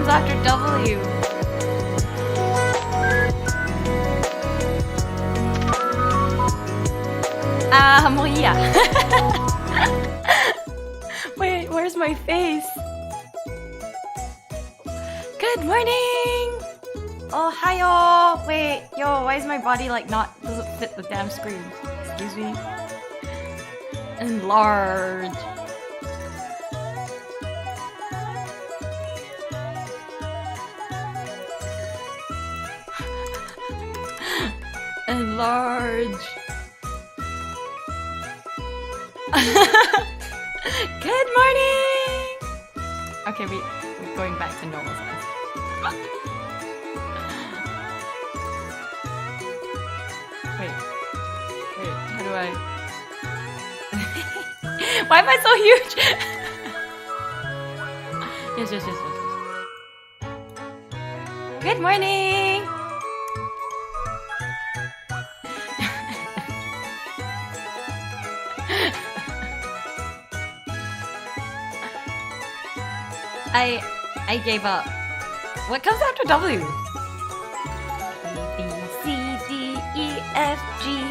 After W. Mo iya. Wait, where's my face? Good morning! Ohayo! Wait, yo, why is my body like doesn't fit the damn screen? Excuse me? Enlarge. Enlarge. Good morning! Okay, we're going back to normal size. Wait, how do I... Why am I so huge? Yes. Good morning! I gave up. What comes after W? B, C, D, E, F, G,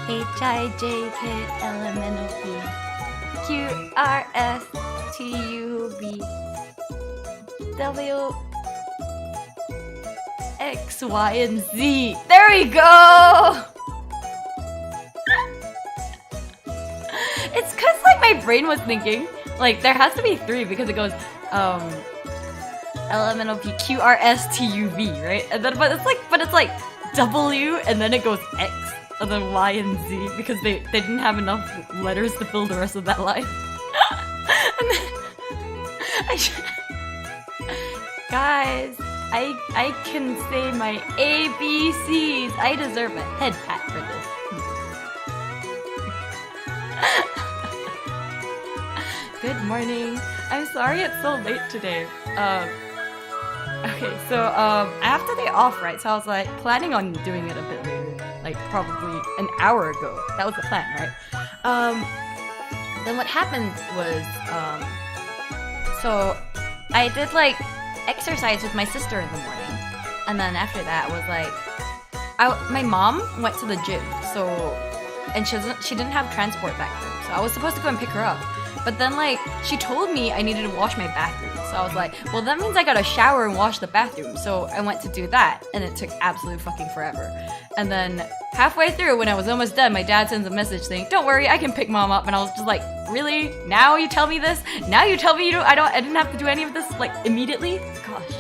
H, I, J, K, L, M, N, O, P, Q, R, S, T, U, V, W, X, Y, and Z. There we go! It's cause like my brain was thinking, like there has to be 3 because it goes L, M, N, O, P, Q, R, S, T, U, V, right? And then but it's like W and then it goes X and then Y and Z because they didn't have enough letters to fill the rest of that line. And then guys, I can say my ABCs. I deserve a head pat for this. Good morning. I'm sorry it's so late today. Okay, so I have today off, right? So I was like planning on doing it a bit later, like like probably an hour ago. That was the plan, right? Then what happened was, so I did like exercise with my sister in the morning, and then after that was like, my mom went to the gym, so, and she didn't have transport back home, so I was supposed to go and pick her up. But then like, she told me I needed to wash my bathroom, so I was like, well that means I gotta shower and wash the bathroom, so I went to do that, and it took absolute fucking forever. And then halfway through, when I was almost done, my dad sends a message saying, don't worry, I can pick mom up, and I was just like, really? Now you tell me this? Now you tell me I didn't have to do any of this like immediately? Gosh.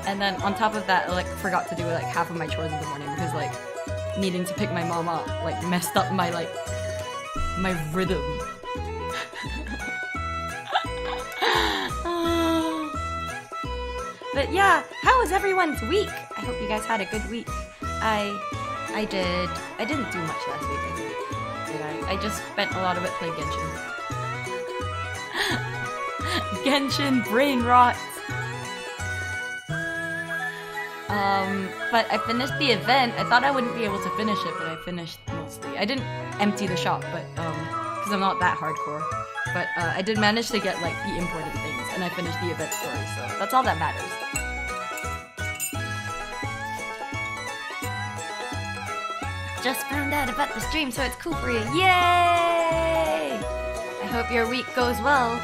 And then on top of that, I like forgot to do like half of my chores in the morning because like needing to pick my mom up like messed up my like my rhythm. But yeah, how was everyone's week? I hope you guys had a good week. I didn't do much last week, I think. Did I? I just spent a lot of it playing Genshin. Genshin brain rot. But I finished the event. I thought I wouldn't be able to finish it, but I finished mostly. I didn't empty the shop, but because I'm not that hardcore. But I did manage to get like the important things, and I finished the event story, so that's all that matters. Just found out about the stream, so it's cool for you. Yay! I hope your week goes well.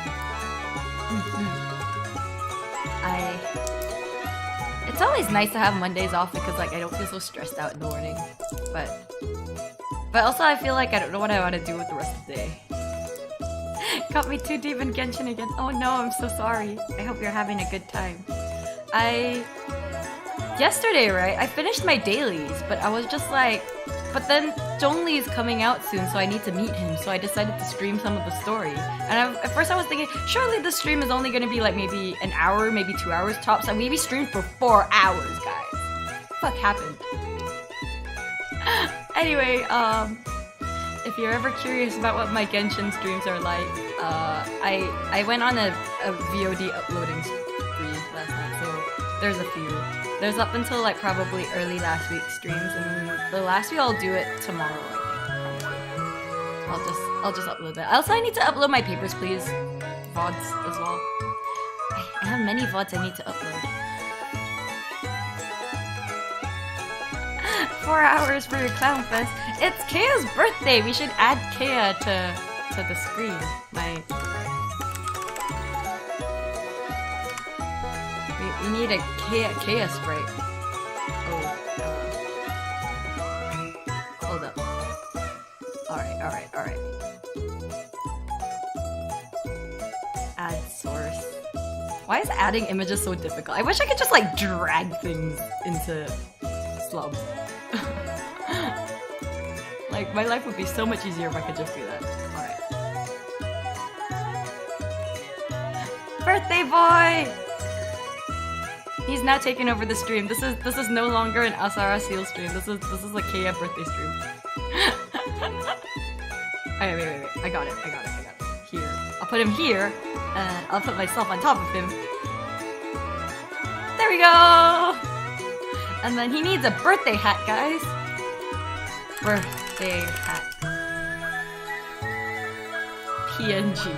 It's always nice to have Mondays off because like I don't feel so stressed out in the morning. But also I feel like I don't know what I want to do with the rest of the day. Got me too deep in Genshin again. Oh no, I'm so sorry. I hope you're having a good time. Yesterday, right, I finished my dailies, but I was just like, but then Zhongli is coming out soon, so I need to meet him, so I decided to stream some of the story. And at first I was thinking, surely the stream is only gonna be like maybe an hour, maybe 2 hours tops. I maybe streamed for 4 hours, guys. What the fuck happened? Anyway, if you're ever curious about what my Genshin streams are like, I went on a VOD uploading spree last night, so there's a few. There's up until like probably early last week's streams, and the last week I'll do it tomorrow, I think. I'll just upload that. Also, I need to upload my Papers, Please VODs as well. I have many VODs I need to upload. 4 hours for your Clown Fest. It's Kaya's birthday. We should add Kaya to the screen. We need a Kaya sprite. Oh, hold up. Alright. Add source. Why is adding images so difficult? I wish I could just like drag things into slums. Like my life would be so much easier if I could just do that. Alright. Birthday boy! He's now taken over the stream. This is no longer an Asara Seal stream. This is a Kaya birthday stream. Okay, wait. I got it. Here. I'll put him here, and I'll put myself on top of him. There we go! And then he needs a birthday hat, guys. Birthday hat. PNG.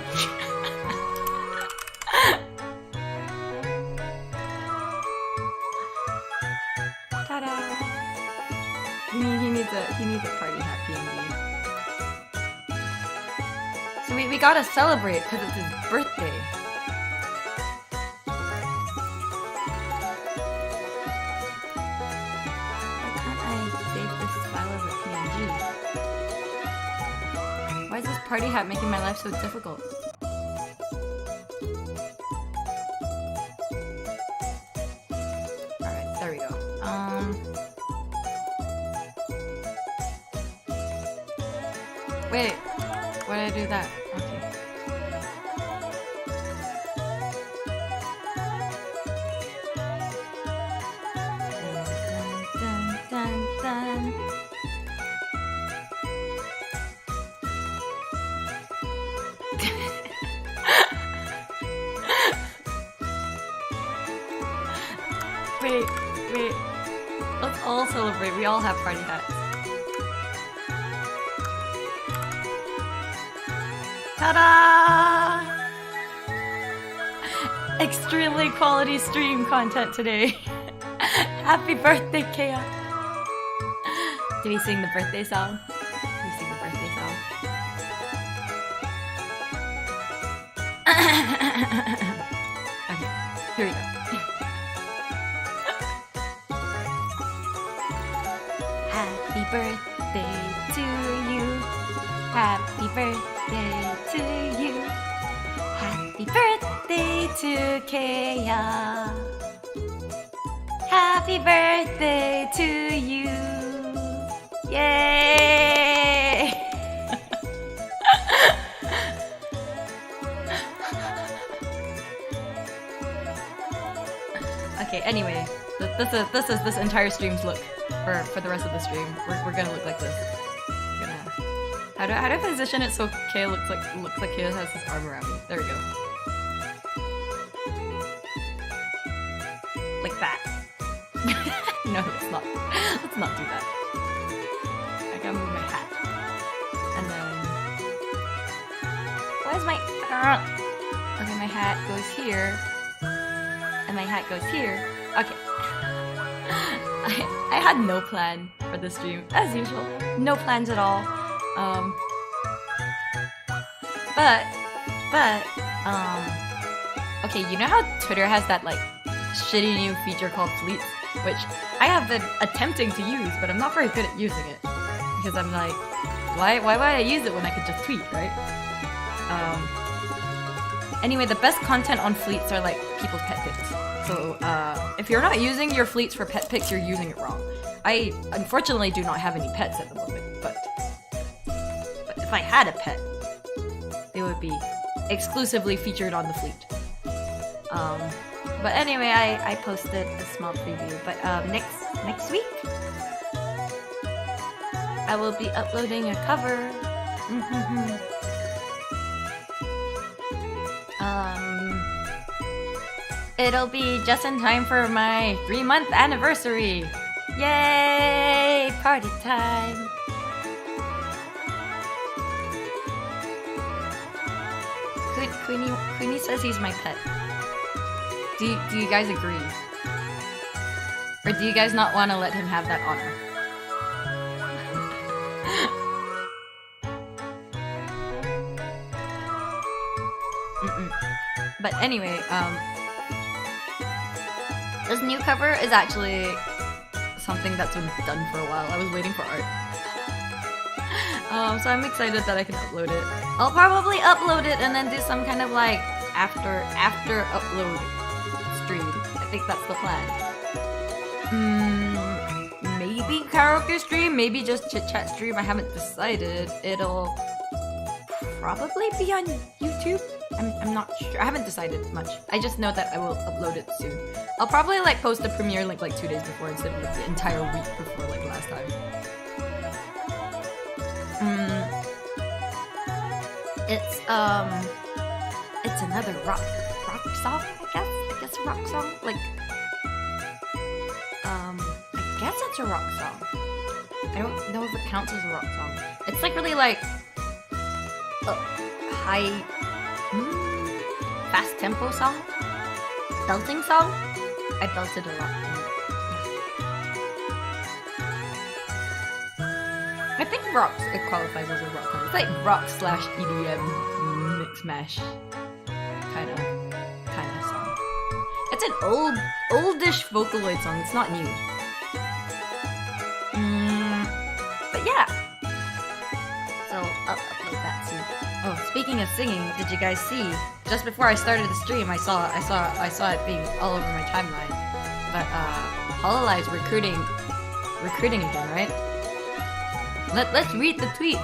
Ta-da! He needs a party hat PNG. So we gotta celebrate because it's his birthday. Why can't I save this file as a PNG? Why is this party hat making my life so difficult? Alright, there we go. Wait, why did I do that? Okay. Dun. Wait. Let's all celebrate. We all have party hats. Ta-da! Extremely quality stream content today. Happy birthday, Kea. Do we sing the birthday song? Do we sing the birthday song? Okay, here we go. Happy birthday to you. Happy birthday to you. Happy birthday to Kea. Happy birthday to you. Yay! Okay, anyway, this is this entire stream's look for the rest of the stream. We're gonna look like this. How do I position it so Kea looks like Kea has his arm around me? There we go. Like that. No, let's not. Let's not do that. I gotta move my hat. And then where's my okay, my hat goes here. And my hat goes here. Okay. I had no plan for this stream, as usual. No plans at all. Okay, you know how Twitter has that like shitty new feature called Fleets, which I have been attempting to use, but I'm not very good at using it because I'm like, why would I use it when I could just tweet, right? Anyway, the best content on Fleets are like people's pet pics. So if you're not using your Fleets for pet pics, you're using it wrong. I unfortunately do not have any pets at the moment, but if I had a pet, they would be exclusively featured on the Fleet. But anyway, I posted a small preview. But next week, I will be uploading a cover. It'll be just in time for my 3-month anniversary. Yay! Party time! Queenie says he's my pet. Do you guys agree? Or do you guys not want to let him have that honor? But anyway, this new cover is actually something that's been done for a while. I was waiting for art. So I'm excited that I can upload it. I'll probably upload it and then do some kind of like after upload stream. I think that's the plan. Maybe karaoke stream, maybe just chit chat stream. I haven't decided. It'll probably be on YouTube. I'm not sure. I haven't decided much. I just know that I will upload it soon. I'll probably like post the premiere link like 2 days before instead of like the entire week before like last time. It's another rock song, I guess a rock song. Like I guess it's a rock song. I don't know if it counts as a rock song. It's like really like high fast tempo song? Belting song? I belted a lot. I think rock, it qualifies as a rock song. It's like rock / EDM mix mash kind of song. It's an oldish Vocaloid song. It's not new. But yeah. So I'll upload that soon. Oh, speaking of singing, did you guys see? Just before I started the stream, I saw it being all over my timeline. But Hololive's recruiting again, right? Let's read the tweet.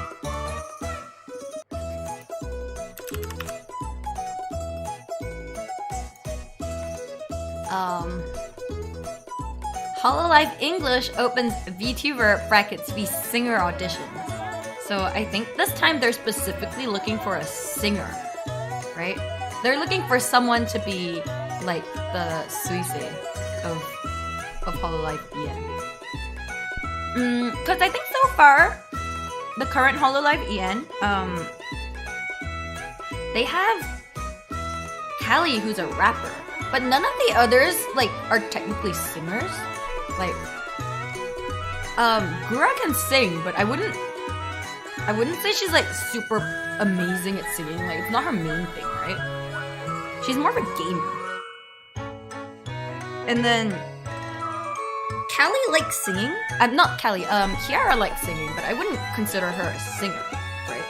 Hololive English opens VTuber brackets V singer auditions. So I think this time they're specifically looking for a singer, right? They're looking for someone to be like the Suise of Hololive EN. Because I think so far, the current Hololive EN, they have Callie, who's a rapper, but none of the others like are technically singers. Like, Gura can sing, but I wouldn't say she's like super amazing at singing. Like, it's not her main thing, right? She's more of a gamer. And then Callie likes singing. Not Callie. Kiara likes singing, but I wouldn't consider her a singer, right?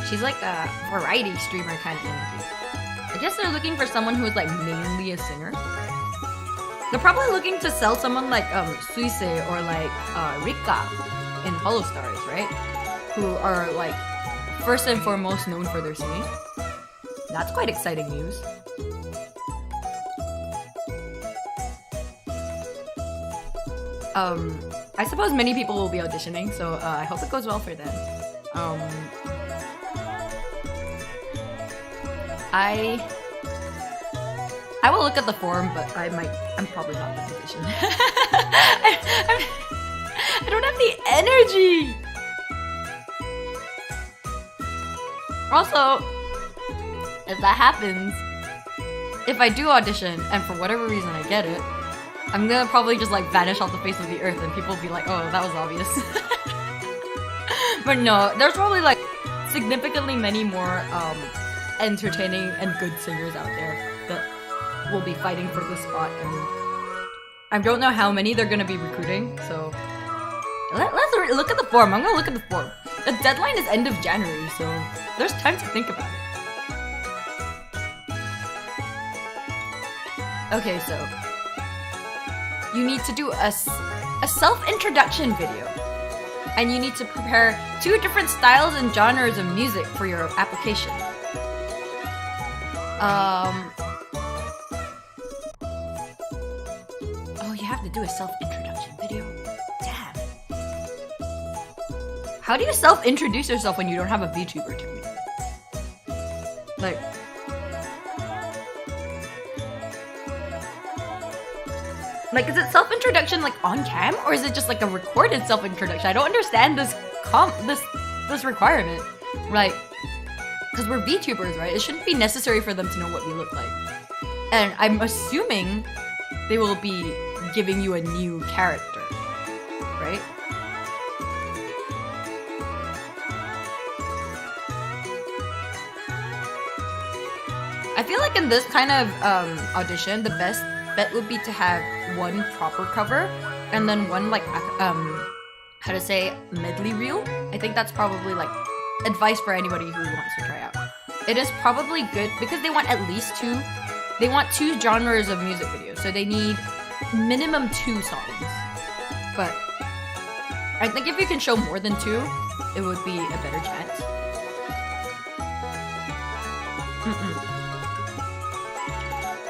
She's like a variety streamer kind of energy. I guess they're looking for someone who is like mainly a singer. They're probably looking to sell someone like Suise or like Rika in Hollow Stars, right? Who are like first and foremost known for their singing. That's quite exciting news. I suppose many people will be auditioning, so I hope it goes well for them. I will look at the form, but I'm probably not in the position. I don't have the energy! Also, if that happens, if I do audition, and for whatever reason I get it, I'm gonna probably just like vanish off the face of the earth and people will be like, oh, that was obvious. But no, there's probably like significantly many more entertaining and good singers out there that will be fighting for this spot, and I don't know how many they're gonna be recruiting, so let's look at the form. I'm gonna look at the form. The deadline is end of January, so there's time to think about it. Okay, so you need to do a self-introduction video, and you need to prepare 2 different styles and genres of music for your application. Oh, you have to do a self-introduction video? Damn. How do you self-introduce yourself when you don't have a VTuber technically? Like, is it self-introduction like on cam, or is it just like a recorded self-introduction? I don't understand this requirement. Like, because we're VTubers, right? It shouldn't be necessary for them to know what we look like. And I'm assuming they will be giving you a new character, right? I feel like in this kind of audition, the best bet would be to have one proper cover and then one like how to say medley reel. I think that's probably like advice for anybody who wants to try out. It is probably good because they want at least 2. They want 2 genres of music videos, so they need minimum 2 songs. But I think if you can show more than 2, it would be a better chance.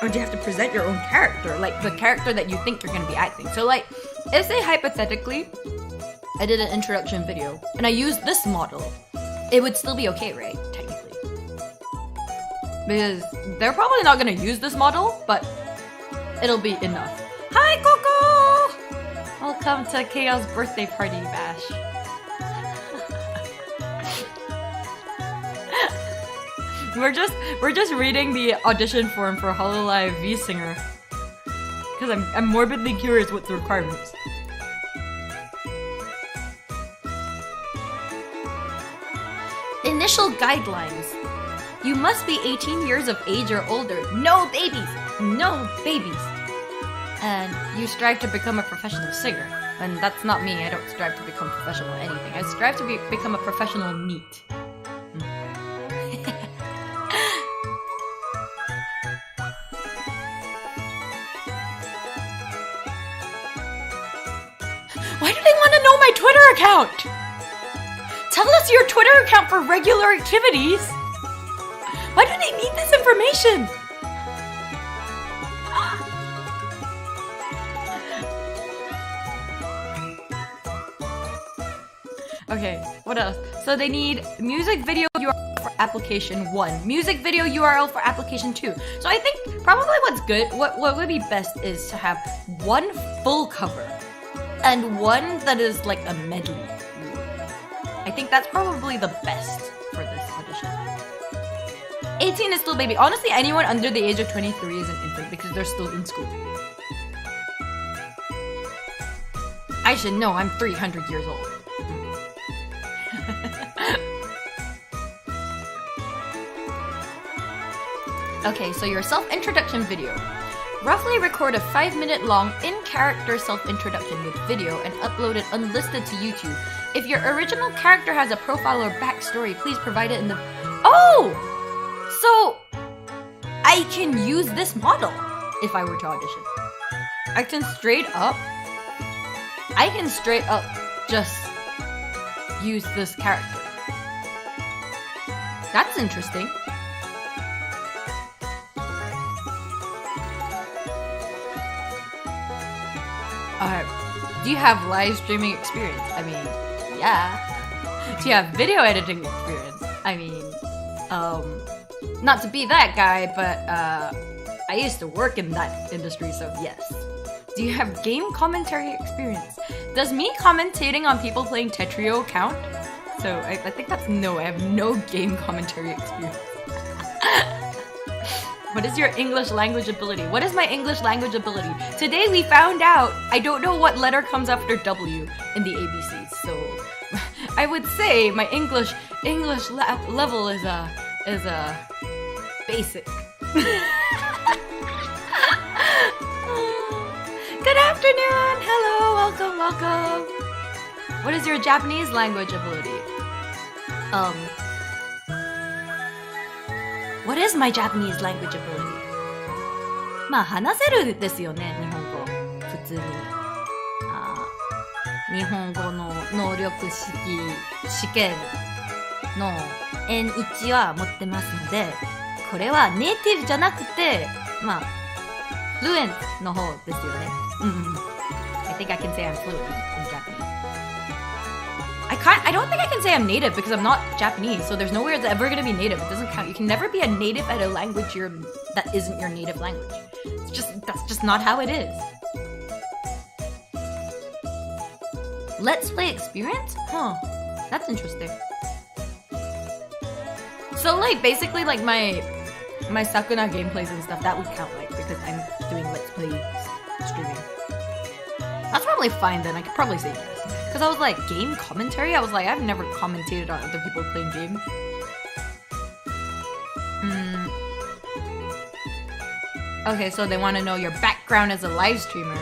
Or you have to present your own character, like the character that you think you're gonna be acting. So like, if say hypothetically, I did an introduction video and I used this model, it would still be okay, right? Technically. Because they're probably not gonna use this model, but it'll be enough. Hi, Coco! Welcome to Chaos birthday party bash. We're just reading the audition form for Hololive V Singer. Because I'm morbidly curious what's the requirements. Initial guidelines. You must be 18 years of age or older. No babies! No babies! And you strive to become a professional singer. And that's not me. I don't strive to become professional at anything. I strive to become a professional NEET. Why do they want to know my Twitter account? Tell us your Twitter account for regular activities. Why do they need this information? Okay, what else? So they need music video URL for application 1, music video URL for application 2. So I think probably what's good, what would be best is to have one full cover and one that is like a medley. I think that's probably the best for this audition. 18 is still baby. Honestly, anyone under the age of 23 is an infant because they're still in school. I should know, I'm 300 years old. Okay, so your self-introduction video. Roughly record a 5-minute long in-character self-introduction with video and upload it unlisted to YouTube. If your original character has a profile or backstory, please provide it in the... Oh! So, I can use this model if I were to audition. I can straight up just use this character. That's interesting. Do you have live streaming experience? I mean, yeah. Do you have video editing experience? I mean, not to be that guy, but I used to work in that industry, so yes. Do you have game commentary experience? Does me commentating on people playing Tetrio count? So I think that's no, I have no game commentary experience. What is your English language ability? What is my English language ability? Today we found out I don't know what letter comes after W in the ABCs. So I would say my English level is a basic. Good afternoon. Hello. Welcome. What is your Japanese language ability? What is my Japanese language ability? まあ話せるですよね、日本語普通に。日本語の能力試験の N1 は持ってますので、これはネイティブじゃなくて、まあフルエントの方ですよね。I think I can say I'm fluent in Japanese. I don't think I can say I'm native because I'm not Japanese, so there's nowhere it's ever going to be native. It doesn't count. You can never be a native at a language that isn't your native language. That's just not how it is. Let's play experience? Huh. That's interesting. So like basically like my Sakuna gameplays and stuff, that would count like because I'm doing let's play streaming. That's probably fine then. I could probably say yes. Because I was like, game commentary? I was like, I've never commentated on other people playing games. Okay, so they want to know your background as a live streamer.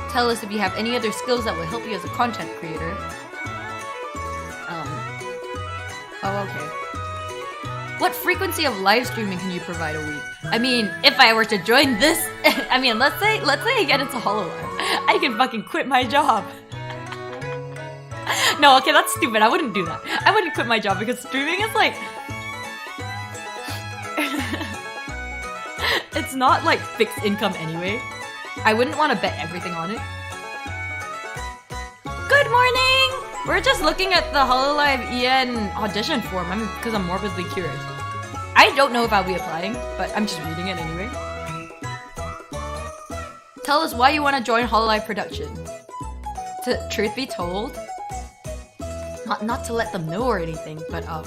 Tell us if you have any other skills that will help you as a content creator. Oh, okay. What frequency of live streaming can you provide a week? I mean, if I were to join this, I mean, let's say I get into HoloLive. I can fucking quit my job. No, okay, that's stupid. I wouldn't do that. I wouldn't quit my job because streaming is like... it's not like fixed income anyway. I wouldn't want to bet everything on it. Good morning! We're just looking at the HoloLive EN audition form because I'm morbidly curious. I don't know if I'll be applying, but I'm just reading it anyway. Tell us why you want to join HoloLive production. Truth be told, not to let them know or anything, but I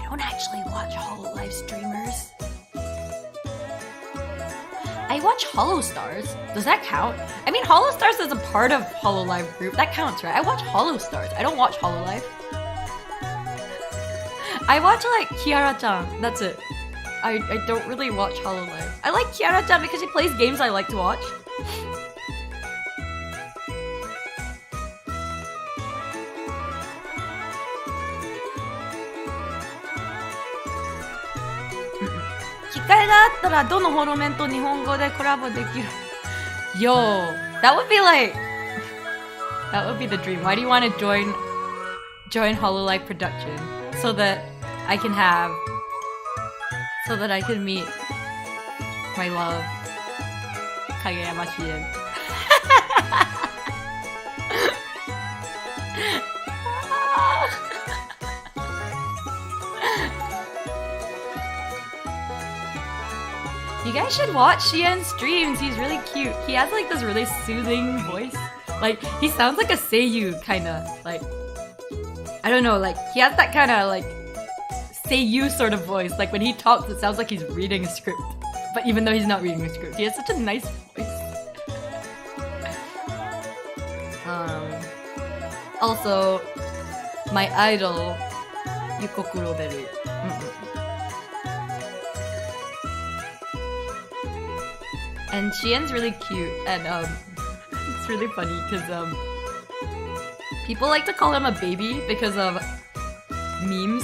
don't actually watch HoloLive streamers. I watch HoloStars. Does that count? I mean, HoloStars is a part of HoloLive group. That counts, right? I watch HoloStars. I don't watch HoloLive. I watch like Kiara-chan. That's it. I don't really watch HoloLive. I like Kiara-chan because she plays games I like to watch. Yo, that would be the dream. Why do you want to join HoloLive production so that I can meet my love, Kageyama Shien. You guys should watch Shien's streams. He's really cute. He has like this really soothing voice. Like he sounds like a seiyuu kinda. Like I don't know, like he has that kind of like say you sort of voice. Like when he talks, it sounds like he's reading a script. But even though he's not reading a script, he has such a nice voice. Also, my idol, Yuko Kuroberu. And Shien's really cute, and it's really funny because people like to call him a baby because of memes.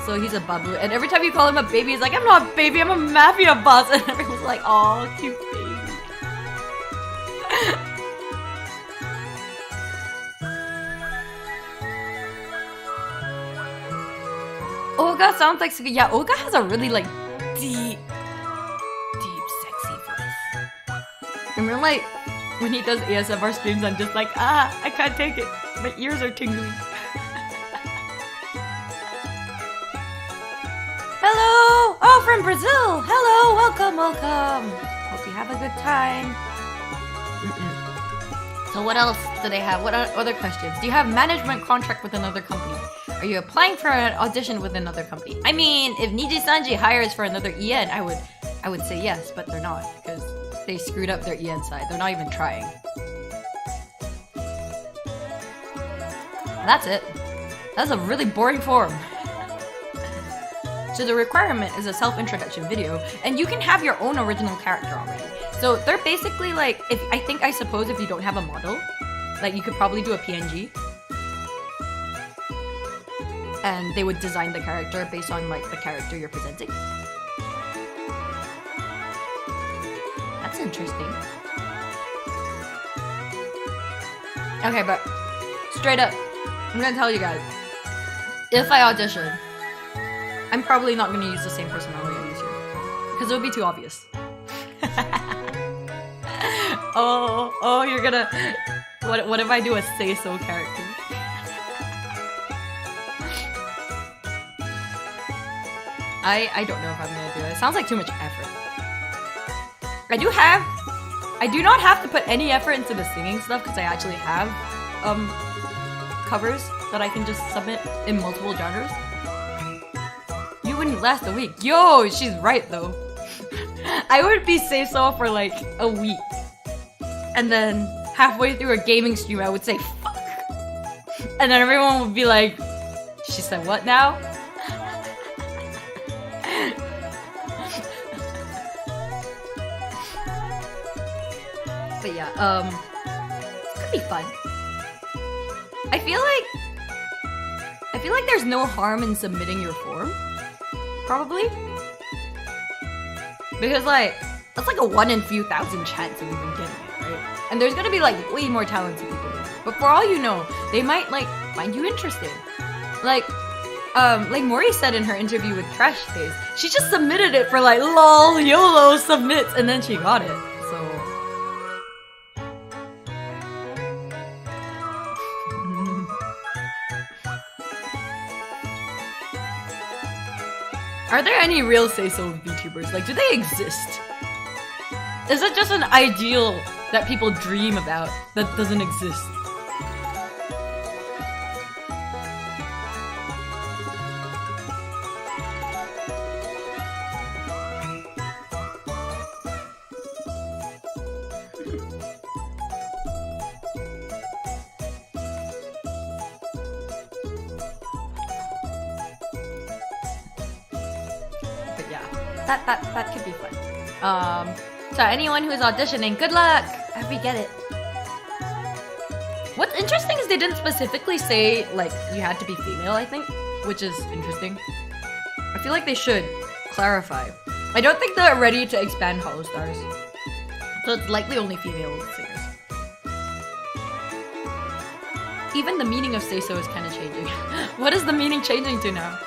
So he's a babu, and every time you call him a baby, he's like, I'm not a baby, I'm a mafia boss, and everyone's like, oh, cute baby. Oga sounds like, yeah, Oga has a really like deep, sexy voice. Remember like when he does ASMR streams, I'm just like, I can't take it. My ears are tingling. Hello! Oh, from Brazil! Hello! Welcome! Hope you have a good time. So what else do they have? What are other questions? Do you have management contract with another company? Are you applying for an audition with another company? I mean, if Niji Sanji hires for another EN, I would say yes, but they're not because they screwed up their EN side. They're not even trying. That's it. That's a really boring form. So the requirement is a self-introduction video, and you can have your own original character already. So they're basically like, I suppose if you don't have a model, like you could probably do a PNG. And they would design the character based on like the character you're presenting. That's interesting. Okay, but straight up, I'm gonna tell you guys, if I audition, I'm probably not gonna use the same personality I use here. Because it would be too obvious. oh, you're gonna... What if I do a say-so character? I don't know if I'm gonna do it. It sounds like too much effort. I do not have to put any effort into the singing stuff because I actually have covers that I can just submit in multiple genres. You wouldn't last a week. Yo, she's right though. I would be say-so for like a week. And then halfway through a gaming stream I would say fuck. And then everyone would be like, she said what now? But yeah, it's gonna be fun. I feel like there's no harm in submitting your form. Probably. Because like, that's like a 1 in a few thousand chance of even getting it, right? And there's gonna be like way more talented people. But for all you know, they might like find you interesting. Like Mori said in her interview with Trash Face, she just submitted it for like lol, YOLO submits, and then she got it. So are there any real say-so VTubers? Like, do they exist? Is it just an ideal that people dream about that doesn't exist? That could be fun. So anyone who's auditioning, good luck! I hope you get it. What's interesting is they didn't specifically say, like, you had to be female, I think, which is interesting. I feel like they should clarify. I don't think they're ready to expand Hollow Stars. So it's likely only female singers. Even the meaning of say-so is kind of changing. What is the meaning changing to now?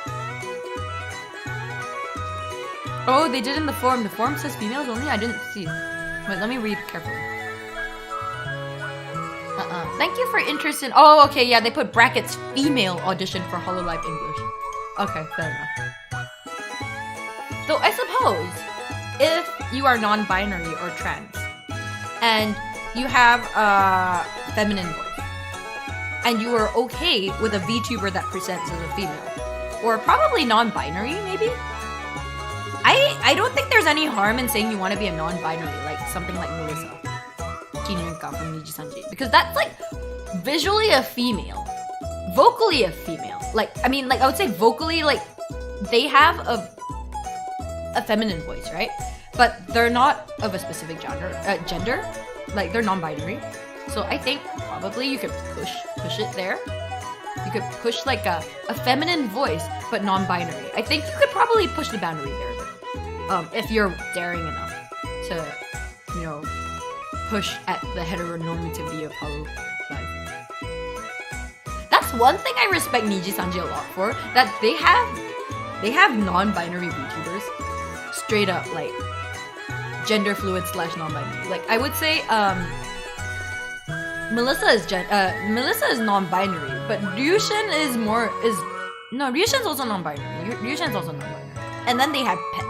Oh, they did in the form. The form says females only? I didn't see. Wait, let me read carefully. Thank you for interest in... Oh, okay, yeah, they put brackets female audition for HoloLive English. Okay, fair enough. So I suppose if you are non-binary or trans and you have a feminine voice, and you are okay with a VTuber that presents as a female. Or probably non-binary, maybe? I don't think there's any harm in saying you want to be a non-binary, like something like Melissa Kinyunka from Niji Sanji. Because that's like visually a female. Vocally a female. Like, I mean, like I would say vocally, like they have a feminine voice, right? But they're not of a specific gender. Like they're non-binary. So I think probably you could push it there. You could push like a feminine voice, but non-binary. I think you could probably push the boundary there. If you're daring enough to, you know, push at the heteronormativity of Hollow Live. That's one thing I respect Niji Sanji a lot for. That they have non-binary VTubers, straight up like gender fluid / non-binary. Like I would say, Melissa is non-binary, but Ryushin is Ryushin's also non-binary. Ryushin's also non-binary, and then they have pets.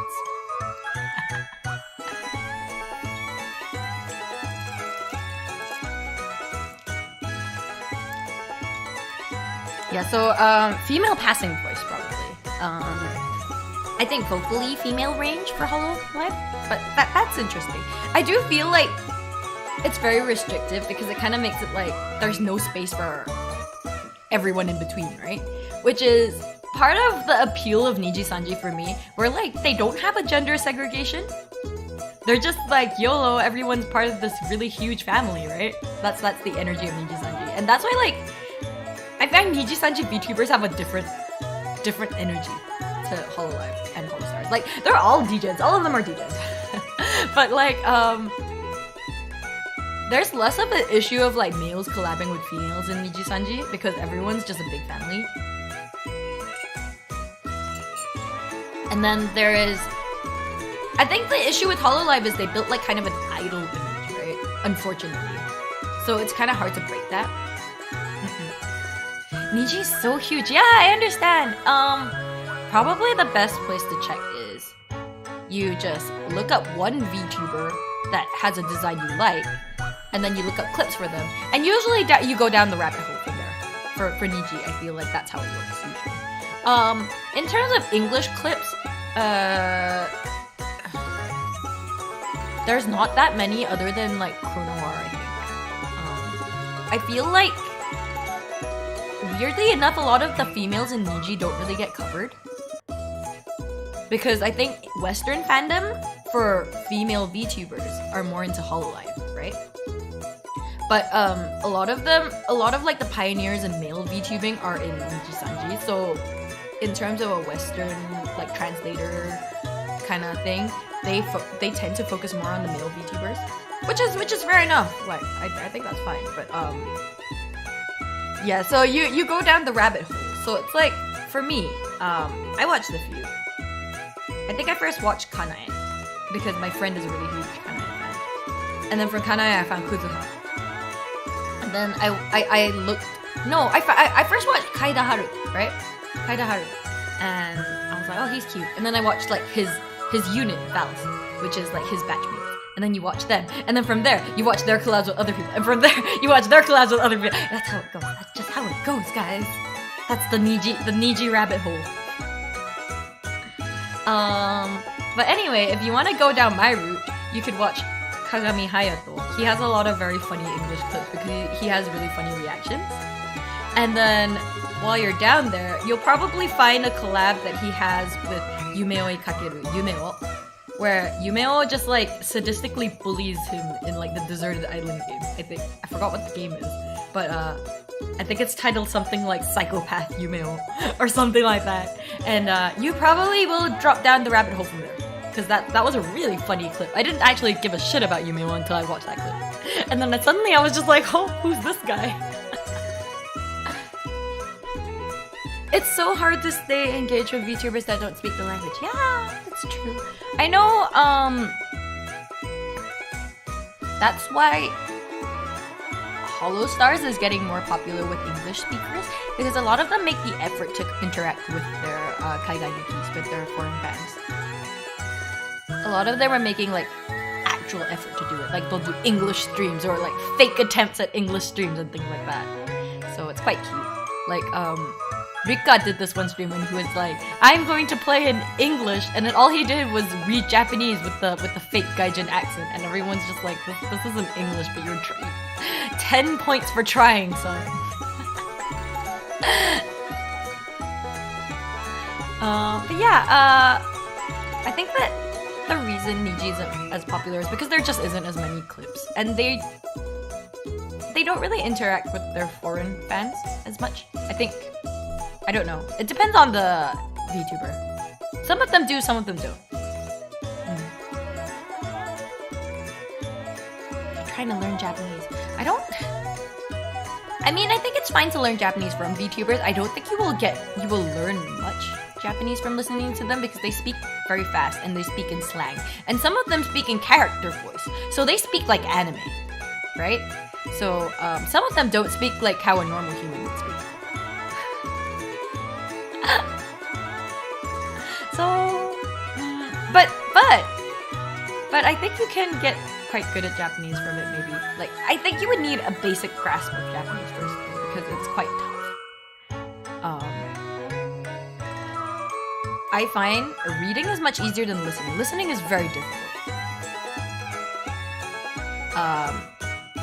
Yeah, so female passing voice probably. I think vocally female range for Hollow Live, but that's interesting. I do feel like it's very restrictive because it kind of makes it like there's no space for everyone in between, right? Which is part of the appeal of Niji Sanji for me, where like they don't have a gender segregation. They're just like YOLO, everyone's part of this really huge family, right? That's the energy of Niji Sanji, and that's why like I find Niji Sanji VTubers have a different energy to Hollow Live and Hollow Stars. Like they're all DJs, all of them are DJs. But like there's less of an issue of like males collabing with females in Niji Sanji because everyone's just a big family. And then there is, I think the issue with Hollow Live is they built like kind of an idol image, right? Unfortunately. So it's kind of hard to break that. Niji's so huge. Yeah, I understand. Probably the best place to check is you just look up one VTuber that has a design you like, and then you look up clips for them. And usually you go down the rabbit hole from there. For Niji, I feel like that's how it works usually. In terms of English clips, there's not that many other than like Chronoir, I think. I feel like weirdly enough, a lot of the females in Niji don't really get covered. Because I think Western fandom for female VTubers are more into Hollow Live, right? But a lot of like the pioneers in male VTubing are in Niji Sanji. So in terms of a Western like translator kind of thing, they tend to focus more on the male VTubers, which is fair enough. Like I think that's fine. But yeah, so you go down the rabbit hole. So it's like, for me, I watched the few. I think I first watched Kanae, because my friend is a really huge Kanae fan. And then from Kanae, I found Kuzuha. And then I first watched Kaida Haru, right? Kaida Haru. And I was like, oh, he's cute. And then I watched like his unit, Valis, which is like his batchmates. And then you watch them. And then from there, you watch their collabs with other people. And from there, you watch their collabs with other people. That's how it goes. That's just how it goes, guys. That's the Niji rabbit hole. But anyway, if you want to go down my route, you could watch Kagami Hayato. He has a lot of very funny English clips because he has really funny reactions. And then while you're down there, you'll probably find a collab that he has with Yumeo Kakeru, Yumeo, where Yumeo just like sadistically bullies him in like the deserted island game. I forgot what the game is, but I think it's titled something like Psychopath Yumeo or something like that. And you probably will drop down the rabbit hole from there, because that was a really funny clip. I didn't actually give a shit about Yumeo until I watched that clip, and then suddenly I was just like, oh, who's this guy? It's so hard to stay engaged with VTubers that don't speak the language. Yeah, that's true. I know, that's why Hollow Stars is getting more popular with English speakers, because a lot of them make the effort to interact with their Kaigayukis, with their foreign fans. A lot of them are making like actual effort to do it. Like they'll do English streams or like fake attempts at English streams and things like that. So it's quite cute. Like, Rika did this one stream when he was like, I'm going to play in English, and then all he did was read Japanese with the fake Gaijin accent, and everyone's just like, this isn't English, but you're 10 points for trying, son. But yeah, I think that the reason Niji isn't as popular is because there just isn't as many clips, and they don't really interact with their foreign fans as much. I don't know. It depends on the VTuber. Some of them do, some of them don't. I'm trying to learn Japanese. I think it's fine to learn Japanese from VTubers. I don't think you will learn much Japanese from listening to them because they speak very fast and they speak in slang. And some of them speak in character voice. So they speak like anime, right? So some of them don't speak like how a normal human would speak. So, but I think you can get quite good at Japanese from it, maybe. Like, I think you would need a basic grasp of Japanese first, though, because it's quite tough. I find reading is much easier than listening. Listening is very difficult.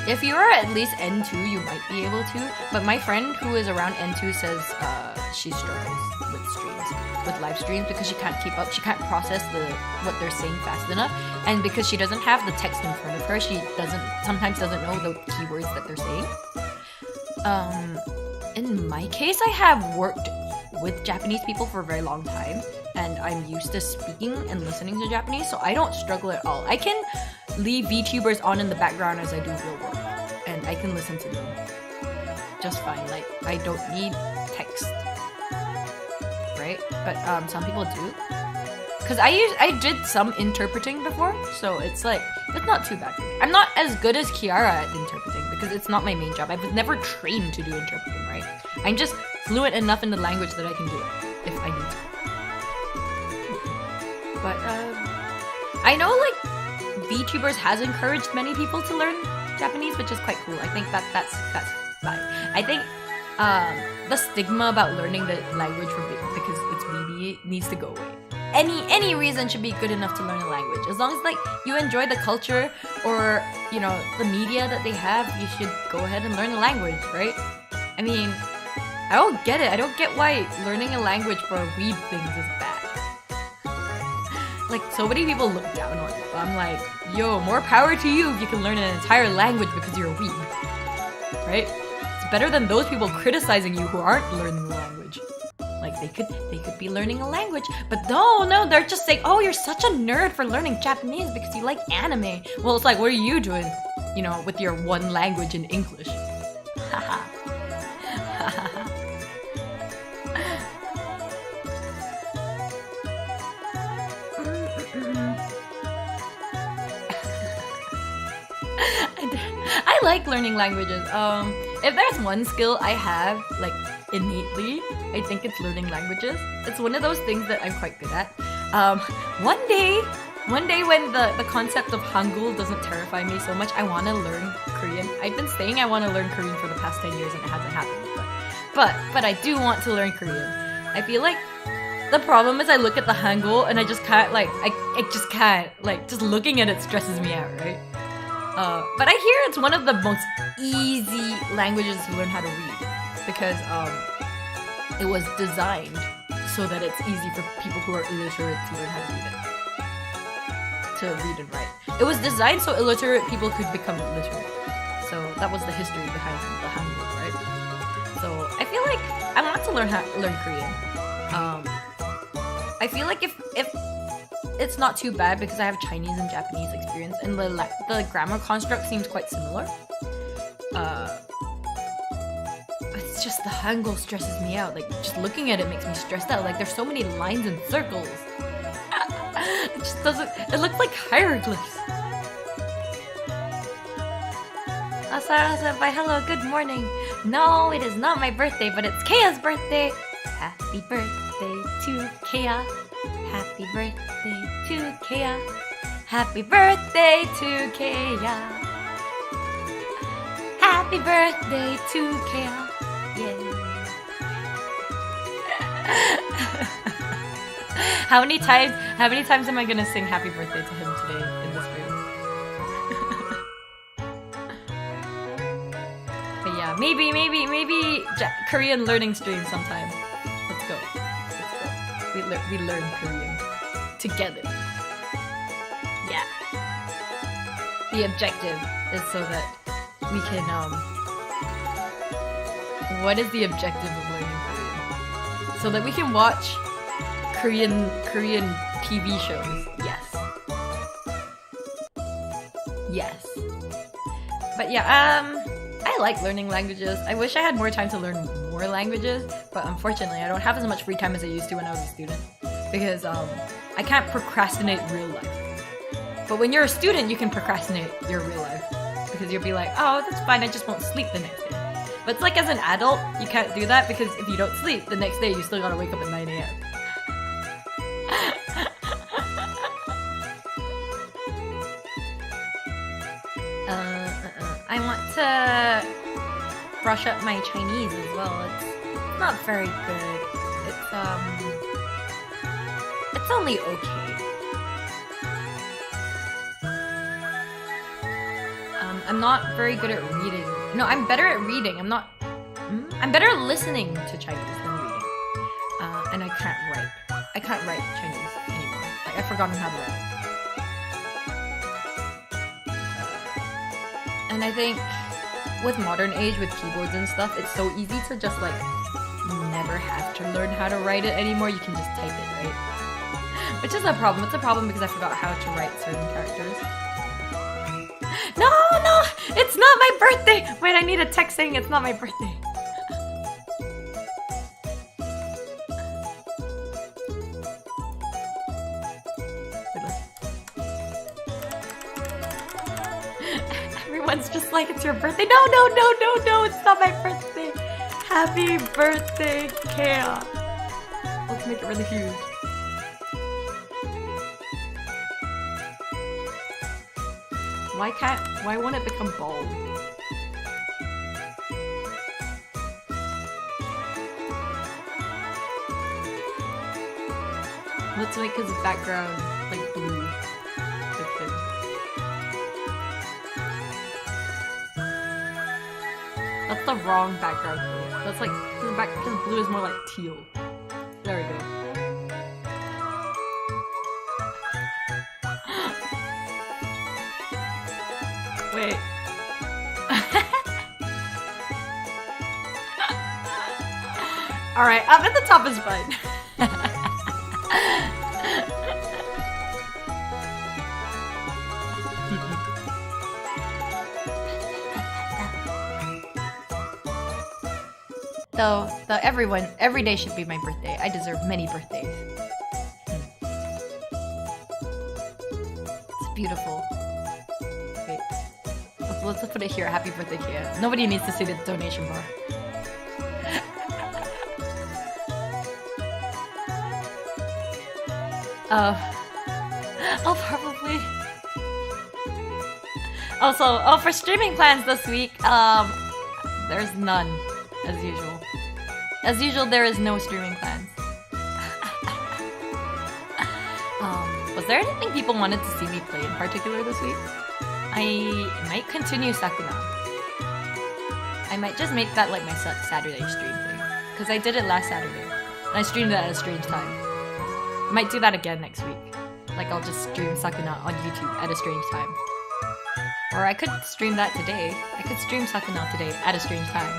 If you are at least N2, you might be able to, but my friend who is around N2 says she struggles with live streams because she can't keep up, she can't process what they're saying fast enough, and because she doesn't have the text in front of her, she sometimes doesn't know the keywords that they're saying. In my case, I have worked with Japanese people for a very long time, and I'm used to speaking and listening to Japanese, so I don't struggle at all. I can leave VTubers on in the background as I do real work, and I can listen to them just fine. Like, I don't need text, right? But some people do, because I did some interpreting before, so it's like, it's not too bad for me. I'm not as good as Kiara at interpreting because it's not my main job. I was never trained to do interpreting, right? I'm just fluent enough in the language that I can do it if I need to. But I know like VTubers has encouraged many people to learn Japanese, which is quite cool. I think that's fine. I think the stigma about learning the language because it's weeby needs to go away. Any reason should be good enough to learn a language. As long as like you enjoy the culture or, you know, the media that they have, you should go ahead and learn the language, right? I mean, I don't get it. I don't get why learning a language for weeb things is bad. Like, so many people look down on it. I'm like, yo, more power to you if you can learn an entire language because you're a weeb, right? It's better than those people criticizing you who aren't learning the language. Like, they could be learning a language, but no, they're just saying, oh, you're such a nerd for learning Japanese because you like anime. Well, it's like, what are you doing, you know, with your one language in English? Haha. I like learning languages. If there's one skill I have, like, innately, I think it's learning languages. It's one of those things that I'm quite good at. One day when the concept of Hangul doesn't terrify me so much, I want to learn Korean. I've been saying I want to learn Korean for the past 10 years and it hasn't happened. But I do want to learn Korean. I feel like the problem is I look at the Hangul and I just can't, like, I just can't, like, just looking at it stresses me out, right? But I hear it's one of the most easy languages to learn how to read because it was designed so that it's easy for people who are illiterate to learn how to read it. To read and write. It was designed so illiterate people could become literate. So that was the history behind the Hangul, right? So I feel like I want to learn Korean. I feel like if it's not too bad because I have Chinese and Japanese experience and the grammar construct seems quite similar. It's just the Hangul stresses me out. Like, just looking at it makes me stressed out. Like, there's so many lines and circles. It just doesn't... It looks like hieroglyphs. Asara senpai, hello, good morning. No, it is not my birthday, but it's Kaya's birthday. Happy birthday to Kaya. Happy birthday to Kaya. Happy birthday to Kaya. Happy birthday to Kaya. Yay. How many times am I gonna sing happy birthday to him today in this room? But yeah, maybe Korean learning stream sometime. Let's go. We learn Korean together. Yeah. The objective is so that we can what is the objective of learning Korean? So that we can watch Korean TV shows. Yes. But yeah, I like learning languages. I wish I had more time to learn more languages, but unfortunately I don't have as much free time as I used to when I was a student because I can't procrastinate real life. But when you're a student, you can procrastinate your real life because you'll be like, oh, that's fine, I just won't sleep the next day. But it's like as an adult, you can't do that because if you don't sleep the next day, you still gotta wake up at 9 a.m. I want to brush up my Chinese as well. It's not very good. It's only okay. I'm not very good at reading. No, I'm better at reading. I'm better at listening to Chinese than reading. And I can't write. I can't write Chinese anymore. Like, I've forgotten how to write. And I think with modern age, with keyboards and stuff, it's so easy to just like never have to learn how to write it anymore. You can just type it, right? Which is a problem. It's a problem because I forgot how to write certain characters. No, it's not my birthday. Wait, I need a text saying it's not my birthday. Everyone's just like, it's your birthday. No, it's not my birthday. Happy birthday, Kea. Let's make it really huge. Why won't it become bald? Let's make his background like blue. Like him. That's the wrong background color. That's like, his blue is more like teal. There we go. Wait. Alright, up at the top is fine. Though every day should be my birthday. I deserve many birthdays. It's beautiful. Wait. Let's put it here. Happy birthday, Kia. Nobody needs to see the donation bar. I'll probably... Also, for streaming plans this week, there's none, as usual. As usual, there is no streaming plans. Was there anything people wanted to see me play in particular this week? I might continue Sakuna. I might just make that like my Saturday stream thing. Because I did it last Saturday. And I streamed it at a strange time. I might do that again next week. Like I'll just stream Sakuna on YouTube at a strange time. Or I could stream that today. I could stream Sakuna today at a strange time.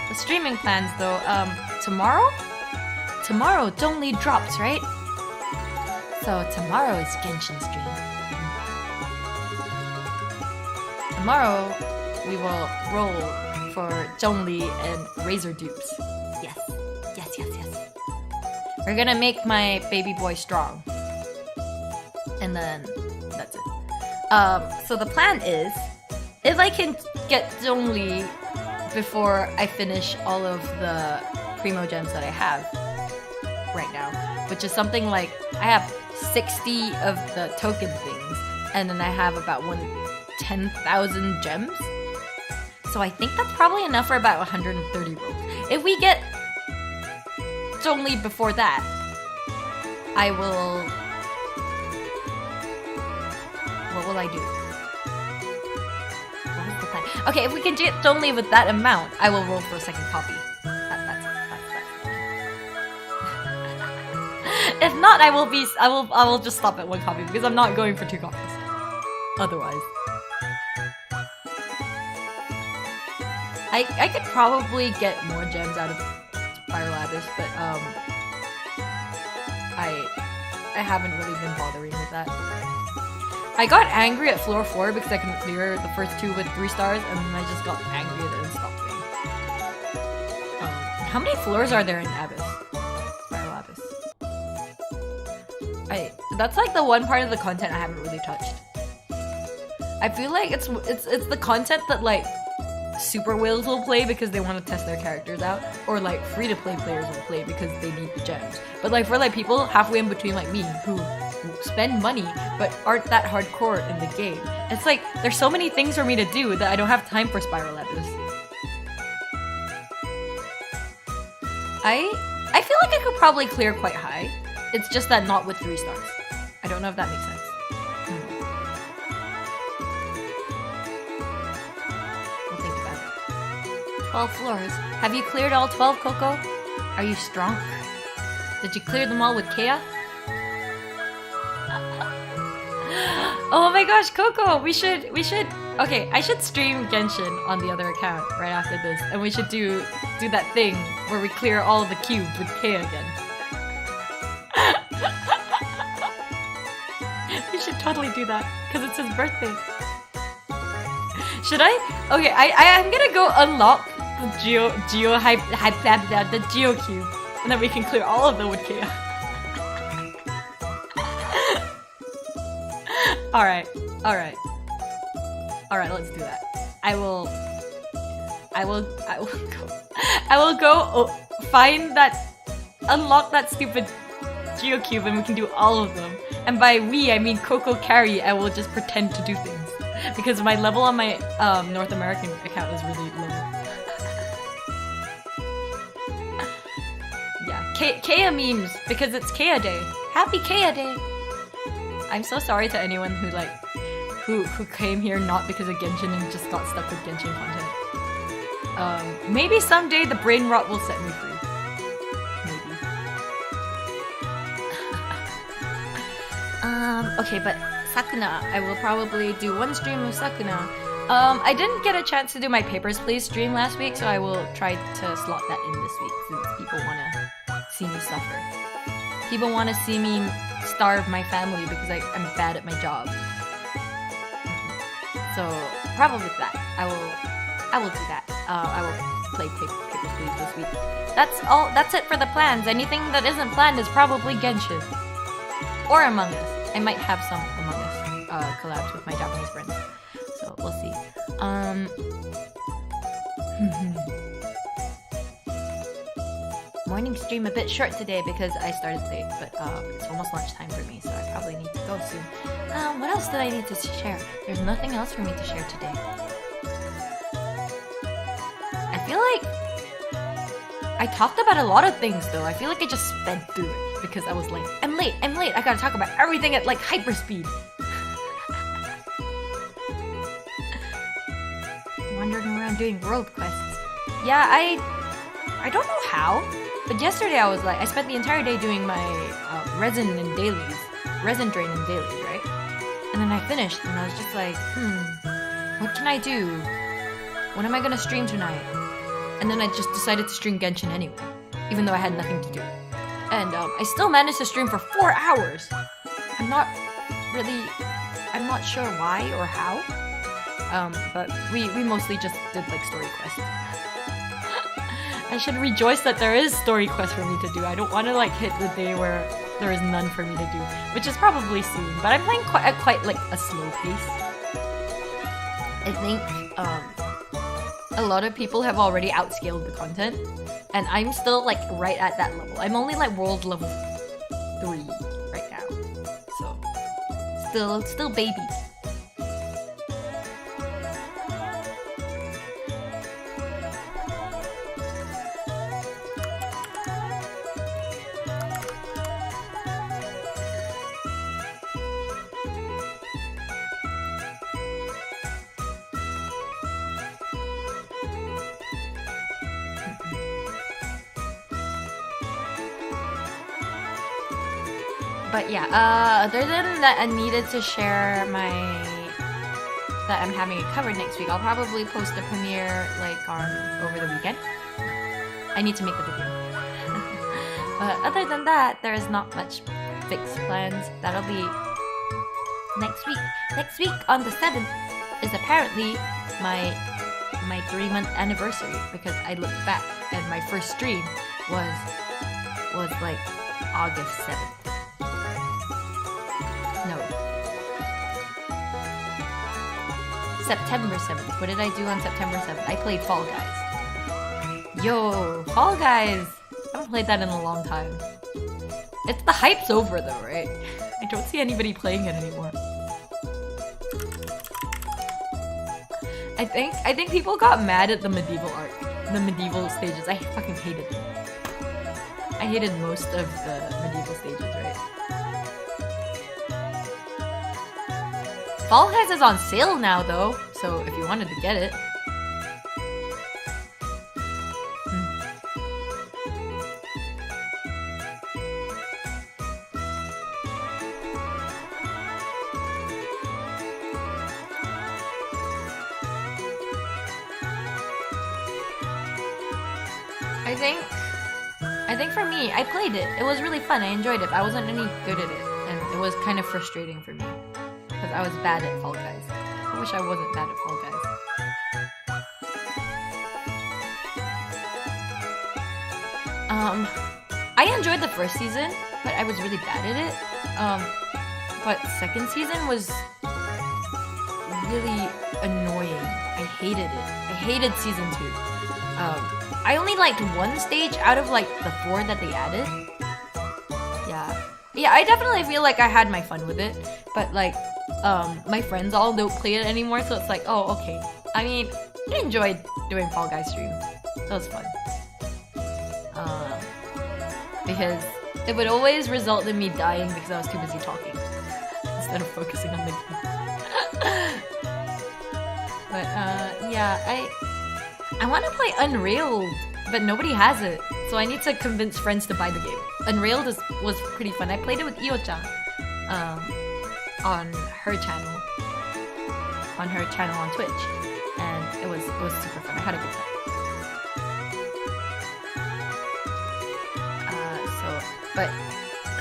The streaming plans though, tomorrow? Tomorrow Zhongli drops, right? So tomorrow is Genshin stream. Tomorrow we will roll for Zhongli and Razor dupes. Yes. We're gonna make my baby boy strong. And then that's it. So the plan is, if I can get Zhongli before I finish all of the primo gems that I have right now, which is something like I have 60 of the token things, and then I have about 10,000 gems. So I think that's probably enough for about 130 rolls. If we get only before that, I will... What will I do? What was the plan? Okay, if we can get only with that amount, I will roll for a second copy. That's If not, I will just stop at one copy because I'm not going for 2 copies. Otherwise. I could probably get more gems out of Spiral Abyss, but I haven't really been bothering with that. I got angry at floor 4 because I couldn't clear the first 2 with 3 stars, and then I just got angry at it and stopped playing. How many floors are there in Abyss? Spiral Abyss. That's like the one part of the content I haven't really touched. I feel like it's the content that like super whales will play because they want to test their characters out, or like free-to-play players will play because they need the gems. But like for like people halfway in between like me who spend money but aren't that hardcore in the game, it's like there's so many things for me to do that I don't have time for Spiral Abyss. I feel like I could probably clear quite high. It's just that not with 3 stars. I don't know if that makes sense. We'll think about it. 12 floors. Have you cleared all 12, Coco? Are you strong? Did you clear them all with Kea? Oh my gosh, Coco! We should... Okay, I should stream Genshin on the other account right after this, and we should do that thing where we clear all the cubes with Kea again. We should totally do that, because it's his birthday. Should I? Okay, I'm gonna go unlock the the Geo Cube, and then we can clear all of them with Kea. Alright, let's do that. I will go find that, unlock that stupid Geocube, and we can do all of them. And by we, I mean Coco Carry. I will just pretend to do things because my level on my North American account is really low. Yeah, Kea memes because it's Kea Day. Happy Kea Day. I'm so sorry to anyone who like who came here not because of Genshin and just got stuck with Genshin content. Maybe someday the brain rot will set me free. Maybe. Okay, but Sakuna, I will probably do one stream of Sakuna. I didn't get a chance to do my Papers, Please stream last week, so I will try to slot that in this week since people wanna see me suffer. People wanna see me starve my family because I'm bad at my job. So probably that. I will do that. I will play Papers, Please this week. That's all. That's it for the plans. Anything that isn't planned is probably Genshin or Among Us. I might have some Among Us collabs with my Japanese friends. So we'll see. Morning stream a bit short today because I started late, but it's almost lunchtime for me, so I probably need to go soon. What else did I need to share? There's nothing else for me to share today. I feel like I talked about a lot of things though. I feel like I just sped through it because I was late. I'm late. I gotta talk about everything at like hyper speed. Wandering around doing world quests. Yeah, I don't know how. But yesterday I was like, I spent the entire day doing my resin drain and dailies, right? And then I finished and I was just like, what can I do? What am I gonna stream tonight? And then I just decided to stream Genshin anyway, even though I had nothing to do. And I still managed to stream for 4 hours. I'm not sure why or how. But we mostly just did like story quests. I should rejoice that there is story quests for me to do. I don't want to like hit the day where there is none for me to do, which is probably soon. But I'm playing quite like a slow pace. I think a lot of people have already outscaled the content, and I'm still like right at that level. I'm only like world level 3 right now, so still baby. But yeah, other than that, I needed to share that I'm having it covered next week. I'll probably post the premiere like over the weekend. I need to make the video. But other than that, there is not much fixed plans. That'll be next week. Next week on the 7th is apparently my 3-month anniversary, because I looked back and my first stream was like August 7th. No. September 7th. What did I do on September 7th? I played Fall Guys. Yo, Fall Guys! I haven't played that in a long time. The hype's over though, right? I don't see anybody playing it anymore. I think people got mad at the medieval arc, the medieval stages. I fucking hated it. I hated most of the medieval stages, right? Fall Guys is on sale now though, so if you wanted to get it. I think for me, I played it. It was really fun. I enjoyed it. But I wasn't any good at it, and it was kind of frustrating for me because I was bad at Fall Guys. I wish I wasn't bad at Fall Guys. I enjoyed the first season, but I was really bad at it. But second season was really annoying. I hated it. I hated season 2. I only liked one stage out of like the 4 that they added. Yeah, I definitely feel like I had my fun with it, but like my friends all don't play it anymore, so it's like, oh, okay. I mean, I enjoyed doing Fall Guys streams. That was fun. Because it would always result in me dying because I was too busy talking instead of focusing on the game. But yeah, I want to play Unrailed, but nobody has it, so I need to convince friends to buy the game. Unrailed was pretty fun. I played it with Io-chan on her channel on Twitch, and it was super fun. I had a good time.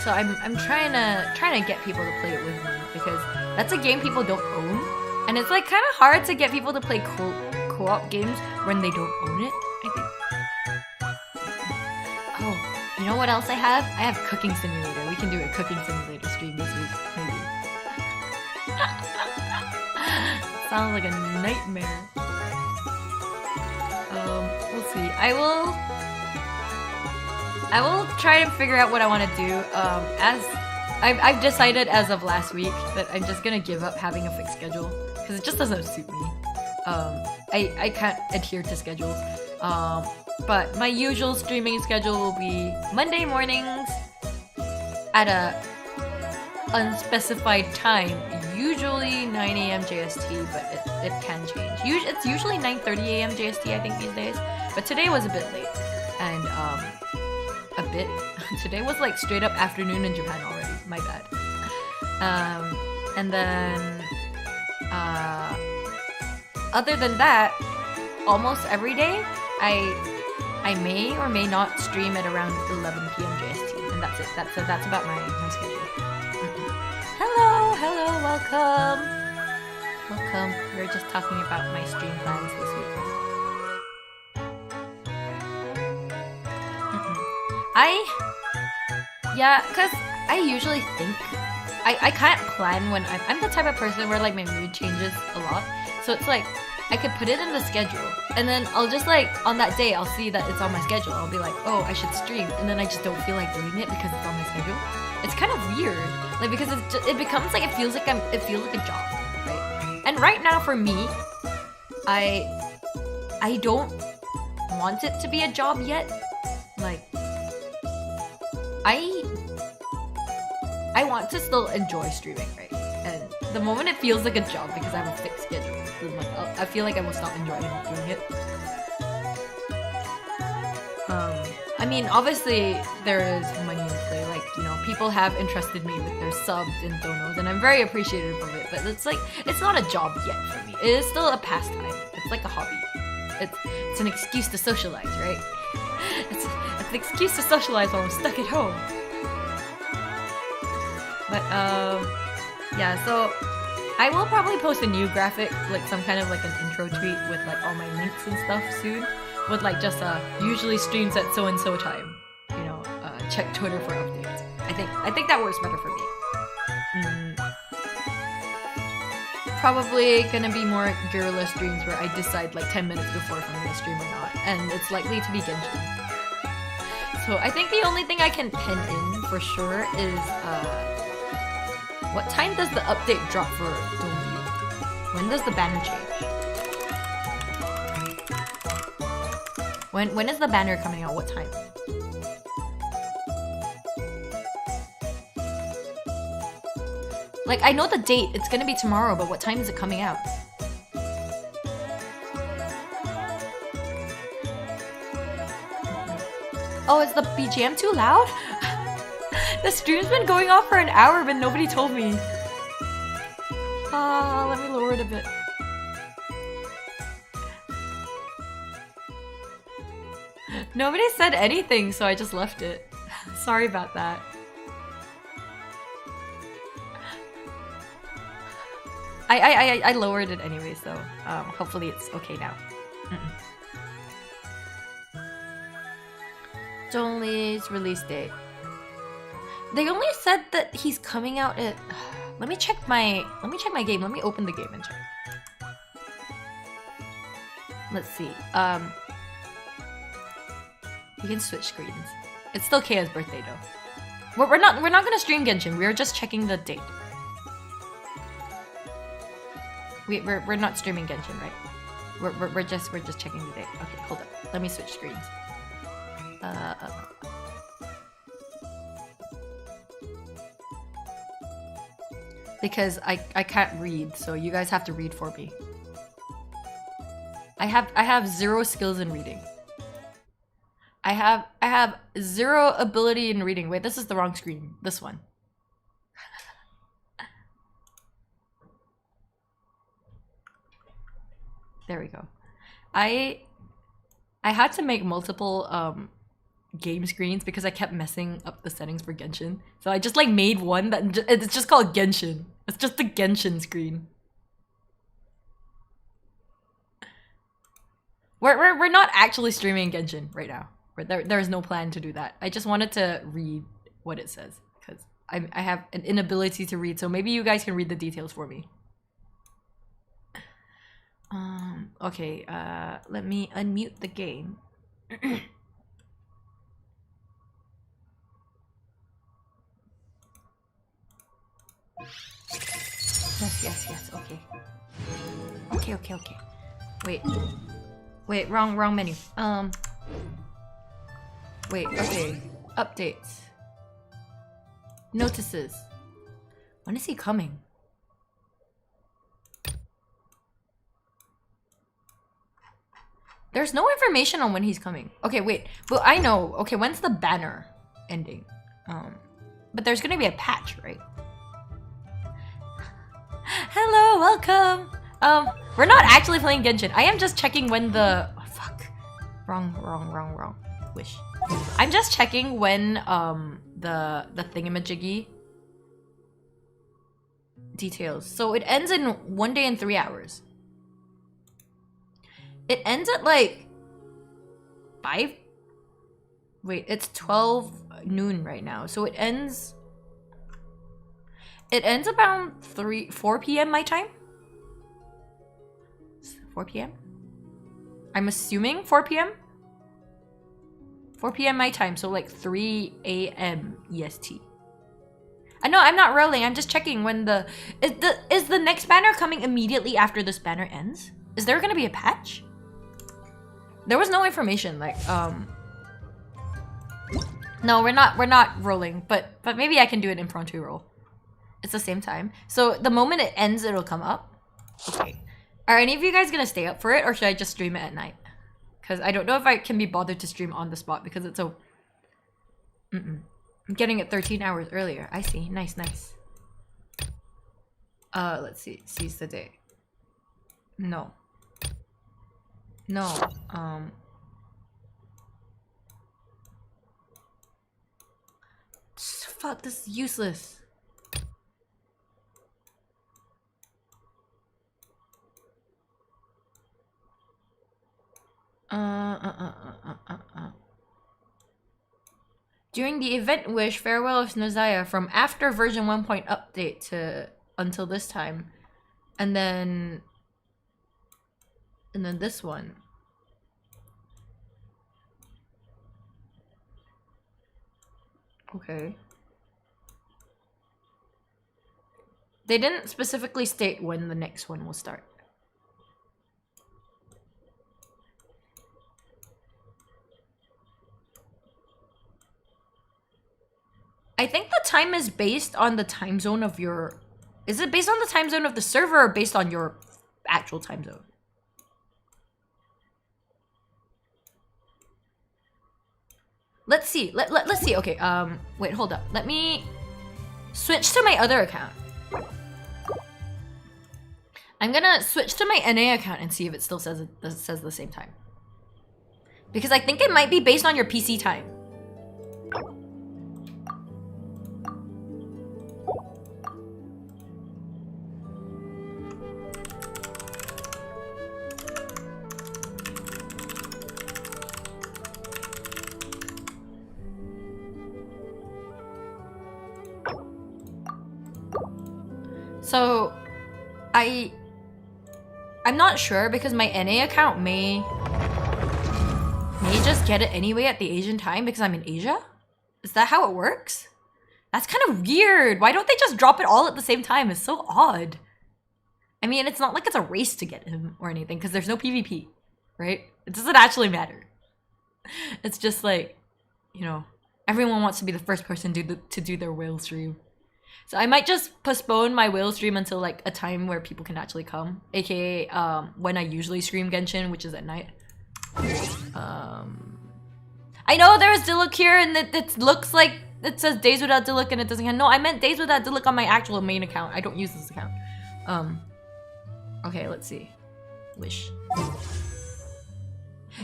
So I'm trying to get people to play it with me, because that's a game people don't own, and it's like kind of hard to get people to play co-op games when they don't own it, I think. Oh, you know what else I have? I have Cooking Simulator. We can do a Cooking Simulator stream this week, maybe. Sounds like a nightmare. We'll see. I will try to figure out what I want to do. As I've decided as of last week that I'm just gonna give up having a fixed schedule, because it just doesn't suit me. I can't adhere to schedules. But my usual streaming schedule will be Monday mornings at a unspecified time, usually 9 a.m. JST, but it can change. It's usually 9:30 a.m. JST, I think, these days. But today was a bit late, and today was like straight up afternoon in Japan already. My bad. And then other than that, almost every day I may or may not stream at around 11 p.m. JST, and that's it. That's about my schedule. Hello, welcome. We were just talking about my stream plans this week. Cause I usually think I can't plan when I'm the type of person where like my mood changes a lot. So it's like I could put it in the schedule, and then I'll just like on that day I'll see that it's on my schedule. I'll be like, oh, I should stream, and then I just don't feel like doing it because it's on my schedule. It's kind of weird, like, because it becomes like it feels like a job, right? And right now for me, I don't want it to be a job yet. Like, I want to still enjoy streaming, right? And the moment it feels like a job because I have a fixed schedule, then like I feel like I will stop enjoying doing it. I mean, obviously there is money in play. Like, you know, people have entrusted me with their subs and donos, and I'm very appreciative of it. But it's like, it's not a job yet for me. It is still a pastime. It's like a hobby. It's an excuse to socialize, right? It's an excuse to socialize while I'm stuck at home. But yeah. So I will probably post a new graphic, like some kind of like an intro tweet with like all my links and stuff soon. With like just usually streams at so and so time, you know, check Twitter for updates. I think that works better for me. Probably gonna be more guerrilla streams where I decide like 10 minutes before if I'm gonna stream or not, and it's likely to be Genshin. So I think the only thing I can pen in for sure is what time does the update drop for Domi? When does the banner change? When is the banner coming out? What time? Like, I know the date. It's gonna be tomorrow, but what time is it coming out? Oh, is the BGM too loud? The stream's been going off for an hour, but nobody told me. Let me lower it a bit. Nobody said anything, so I just left it. Sorry about that. I lowered it anyway, so hopefully it's okay now. Zhongli's release date. They only said that he's coming out at. Let me check my game. Let me open the game and check. Let's see. You can switch screens. It's still Kaya's birthday though. We're not gonna stream Genshin. We're just checking the date. We're not streaming Genshin, right? We're just checking the date. Okay, hold up. Let me switch screens. Because I can't read, so you guys have to read for me. I have 0 skills in reading. I have 0 ability in reading. Wait, this is the wrong screen. This one. There we go. I had to make multiple game screens because I kept messing up the settings for Genshin. So I just like made one that it's just called Genshin. It's just the Genshin screen. We're not actually streaming Genshin right now. There's no plan to do that. I just wanted to read what it says because I have an inability to read. So maybe you guys can read the details for me. Okay, let me unmute the game. Yes, okay. Okay. Wait, wrong menu. Wait, okay. Updates. Notices. When is he coming? There's no information on when he's coming. Okay, wait. Well, I know. Okay, when's the banner ending? But there's gonna be a patch, right? Hello, welcome. We're not actually playing Genshin. I am just checking when the... Oh, fuck. Wrong. Wish. I'm just checking when the thingamajiggy details. So it ends in 1 day and 3 hours. It ends at like 5? Wait, it's 12 noon right now. So it ends around 4 p.m. my time? 4 p.m.? I'm assuming 4 p.m.? 4 p.m. my time, so like 3 a.m. EST. I know, I'm not rolling, I'm just checking when the... Is the next banner coming immediately after this banner ends? Is there gonna be a patch? There was no information, like, No, we're not rolling, but maybe I can do an impromptu roll. It's the same time. So the moment it ends, it'll come up. Okay. Are any of you guys gonna stay up for it, or should I just stream it at night? Because I don't know if I can be bothered to stream on the spot because it's a I'm getting it 13 hours earlier. I see. Nice, nice. Let's see. Seize the day. No. No. Fuck, this is useless. During the event wish, farewell of Snozaya from after version 1 point update to until this time. And then this one. Okay. They didn't specifically state when the next one will start. I think the time is based on the time zone of your... Is it based on the time zone of the server or based on your actual time zone? Let's see. Let's see. Okay, wait, hold up. Let me switch to my other account. I'm gonna switch to my NA account and see if it still says the same time. Because I think it might be based on your PC time. So, I'm not sure because my NA account may just get it anyway at the Asian time because I'm in Asia? Is that how it works? That's kind of weird. Why don't they just drop it all at the same time? It's so odd. I mean, it's not like it's a race to get him or anything because there's no PvP, right? It doesn't actually matter. It's just like, you know, everyone wants to be the first person to do their whale stream. So I might just postpone my whale stream until like a time where people can actually come, aka when I usually stream Genshin, which is at night. I know there's Diluc here and it looks like it says Days Without Diluc and it doesn't have. No, I meant Days Without Diluc on my actual main account. I don't use this account. Okay, let's see. Wish.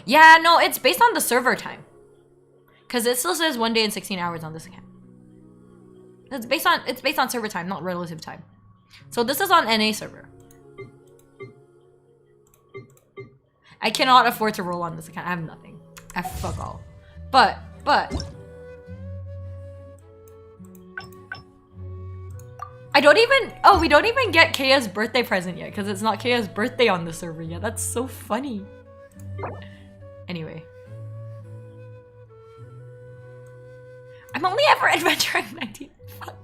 Yeah, no, it's based on the server time. Cause it still says 1 day and 16 hours on this account. It's based on server time, not relative time. So this is on NA server. I cannot afford to roll on this account. I have nothing. I have fuck all. But I don't even... Oh, we don't even get Kaya's birthday present yet because it's not Kaya's birthday on the server yet. That's so funny. Anyway. I'm only ever adventuring 19. Fuck.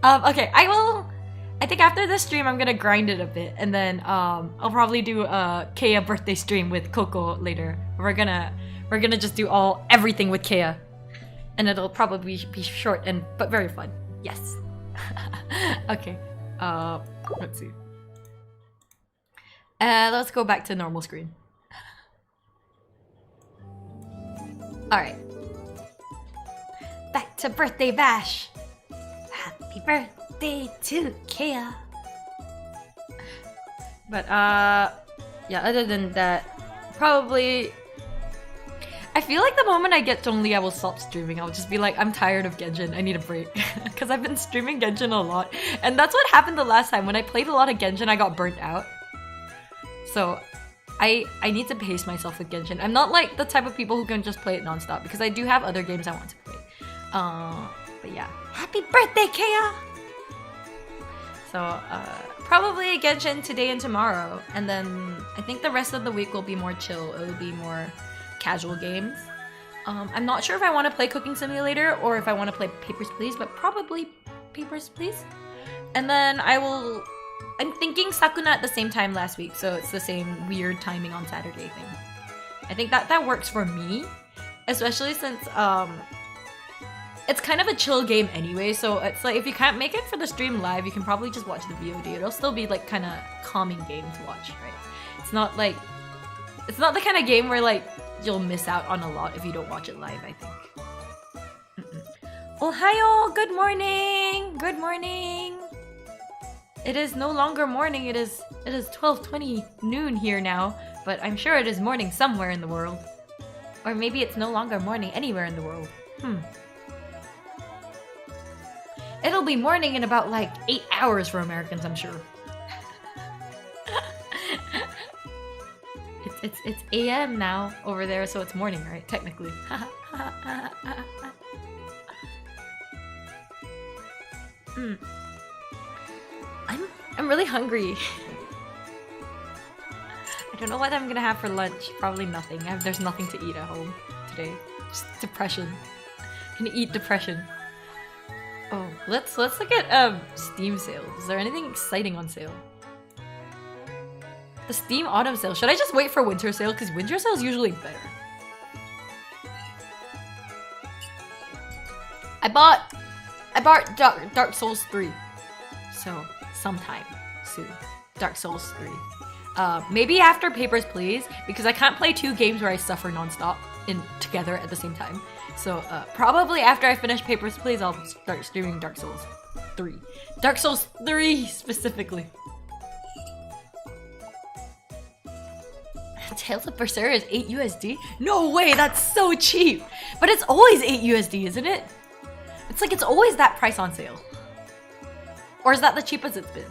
Okay, I think after this stream I'm gonna grind it a bit and then I'll probably do a Kaya birthday stream with Coco later. We're gonna just do everything with Kaya. And it'll probably be short but very fun. Yes. Okay. Let's see. Let's go back to normal screen. Alright. Back to birthday bash. Happy birthday to Kaya. But yeah, other than that, probably I feel like the moment I get Zhongli, I will stop streaming. I'll just be like, I'm tired of Genshin. I need a break. Because I've been streaming Genshin a lot. And that's what happened the last time. When I played a lot of Genshin, I got burnt out. So I need to pace myself with Genshin. I'm not like the type of people who can just play it non-stop because I do have other games I want to play. But yeah. Happy birthday, Kaya! So, probably Genshin today and tomorrow. And then I think the rest of the week will be more chill. It will be more casual games. I'm not sure if I want to play Cooking Simulator or if I want to play Papers, Please, but probably Papers, Please. And then I'm thinking Sakuna at the same time last week, so it's the same weird timing on Saturday thing. I think that works for me, especially since it's kind of a chill game anyway, so it's like if you can't make it for the stream live, you can probably just watch the VOD. It'll still be like kind of calming game to watch, right? It's not the kind of game where like you'll miss out on a lot if you don't watch it live, I think. Ohayo, good morning. Good morning. It is no longer morning. It is 12:20 noon here now, but I'm sure it is morning somewhere in the world. Or maybe it's no longer morning anywhere in the world. It'll be morning in about like 8 hours for Americans, I'm sure. It's AM now over there, so it's morning, right? Technically. I'm really hungry. I don't know what I'm gonna have for lunch. Probably nothing. There's nothing to eat at home today. Just depression. Gonna eat depression. Oh, let's look at Steam sales. Is there anything exciting on sale? The Steam Autumn sale. Should I just wait for Winter sale? Because Winter sale is usually better. I bought Dark Souls 3. So sometime soon. Dark Souls 3. Maybe after Papers, Please, because I can't play 2 games where I suffer nonstop together at the same time. So probably after I finish Papers, Please, I'll start streaming Dark Souls 3. Dark Souls 3 specifically. Tales of Berseria is 8 USD? No way, that's so cheap! But it's always 8 USD, isn't it? It's like it's always that price on sale. Or is that the cheapest it's been?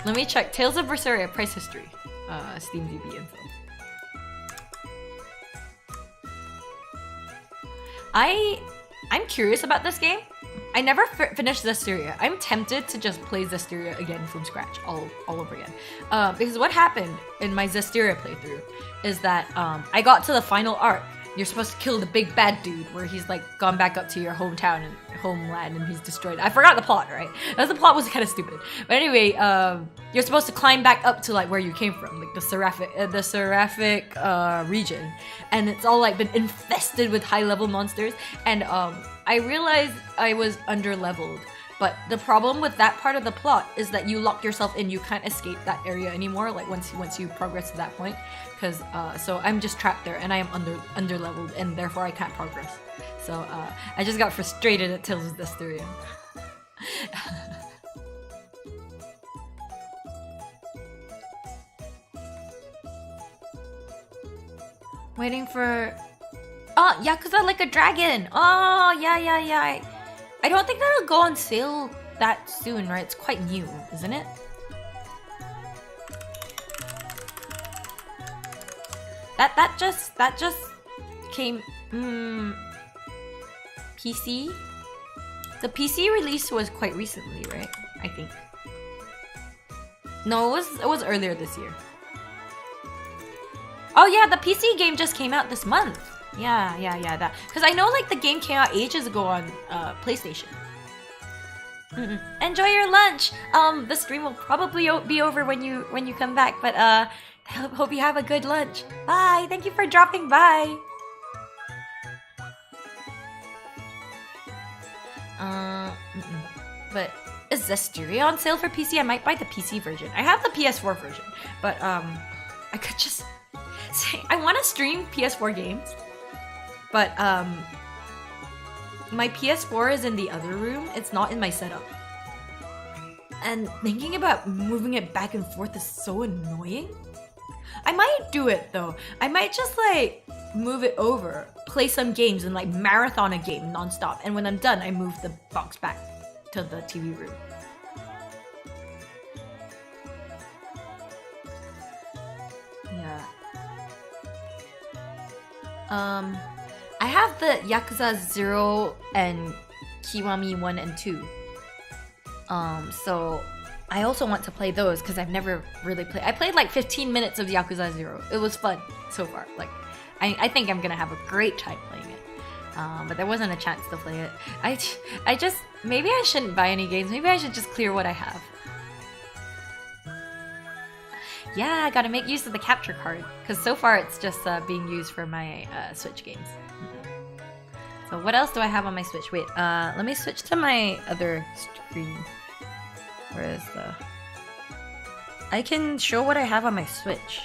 Let me check. Tales of Berseria price history. SteamDB info. I'm curious about this game. I never finished Zestiria. I'm tempted to just play Zestiria again from scratch, all over again. Because what happened in my Zestiria playthrough is that I got to the final arc. You're supposed to kill the big bad dude where he's like gone back up to your hometown and homeland and he's destroyed. I forgot the plot, right? The plot was kind of stupid. But anyway, you're supposed to climb back up to like where you came from, like the Seraphic region, and it's all like been infested with high-level monsters. And I realized I was under-leveled. But the problem with that part of the plot is that you lock yourself in. You can't escape that area anymore. Like once you progress to that point, because so I'm just trapped there, and I am under-leveled, and therefore I can't progress. So I just got frustrated at Tales of Zestiria. Waiting for Yakuza Like a Dragon. Oh yeah. I don't think that'll go on sale that soon, right? It's quite new, isn't it? That just came PC? The PC release was quite recently, right? I think. No, it was earlier this year. Oh yeah, the PC game just came out this month. Yeah, that. Because I know like the game came out ages ago on PlayStation. Enjoy your lunch. The stream will probably be over when you come back, but I hope you have a good lunch. Bye. Thank you for dropping by. But is Zestiria on sale for PC? I might buy the PC version. I have the PS4 version, but I could just say I want to stream PS4 games. But my PS4 is in the other room. It's not in my setup. And thinking about moving it back and forth is so annoying. I might do it though. I might just like move it over, play some games, and like marathon a game nonstop. And when I'm done, I move the box back to the TV room. Yeah. I have the Yakuza 0 and Kiwami 1 and 2. So I also want to play those because I've never really played. I played like 15 minutes of Yakuza 0. It was fun so far. Like, I think I'm gonna have a great time playing it. But there wasn't a chance to play it. I just, maybe I shouldn't buy any games. Maybe I should just clear what I have. Yeah, I gotta make use of the capture card because so far it's just being used for my Switch games. So what else do I have on my Switch? Wait, let me switch to my other screen. Where is the... I can show what I have on my Switch.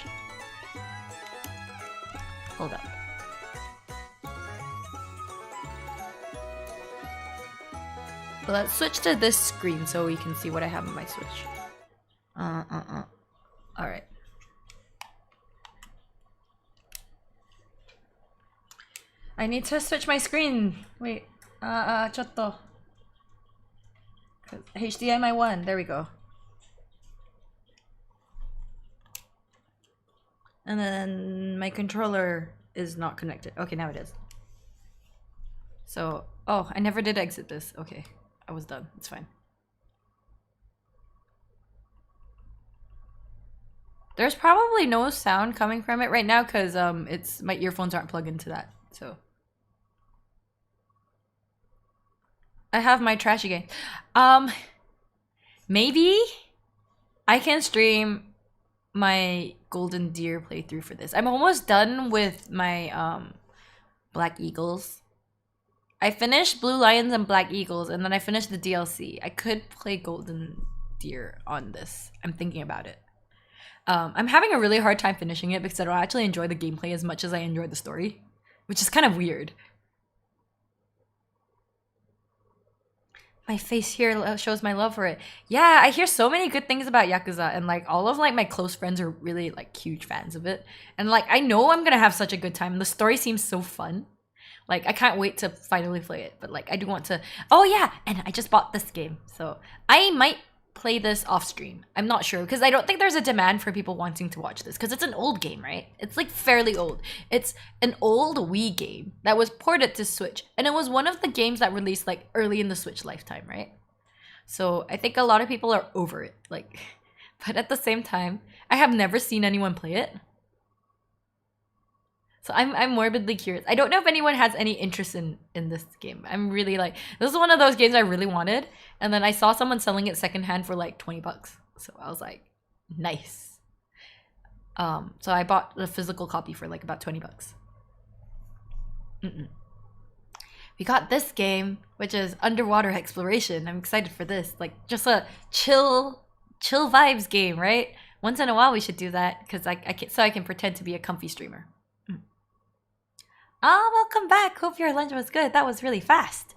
Hold up. Let's switch to this screen so we can see what I have on my Switch. Alright. I need to switch my screen. Wait. ちょっと. HDMI 1. There we go. And then my controller is not connected. Okay, now it is. So, oh, I never did exit this. Okay, I was done. It's fine. There's probably no sound coming from it right now because it's my earphones aren't plugged into that. So I have my trashy game. Maybe I can stream my Golden Deer playthrough for this. I'm almost done with my Black Eagles. I finished Blue Lions and Black Eagles, and then I finished the DLC. I could play Golden Deer on this. I'm thinking about it. I'm having a really hard time finishing it because I don't actually enjoy the gameplay as much as I enjoy the story, which is kind of weird. My face here shows my love for it. Yeah, I hear so many good things about Yakuza, and like all of like my close friends are really like huge fans of it. And like I know I'm gonna have such a good time. The story seems so fun. Like I can't wait to finally play it. But like I do want to. Oh yeah, and I just bought this game, so I might play this off stream. I'm not sure because I don't think there's a demand for people wanting to watch this because it's an old game, right? It's like fairly old. It's an old Wii game that was ported to Switch, and it was one of the games that released like early in the Switch lifetime, right? So I think a lot of people are over it, like, but at the same time, I have never seen anyone play it. So I'm morbidly curious. I don't know if anyone has any interest in this game. I'm really like, this is one of those games I really wanted. And then I saw someone selling it secondhand for like 20 bucks. So I was like, nice. So I bought a physical copy for like about 20 bucks. We got this game, which is underwater exploration. I'm excited for this. Like just a chill vibes game, right? Once in a while we should do that because I can pretend to be a comfy streamer. Oh, welcome back. Hope your lunch was good. That was really fast.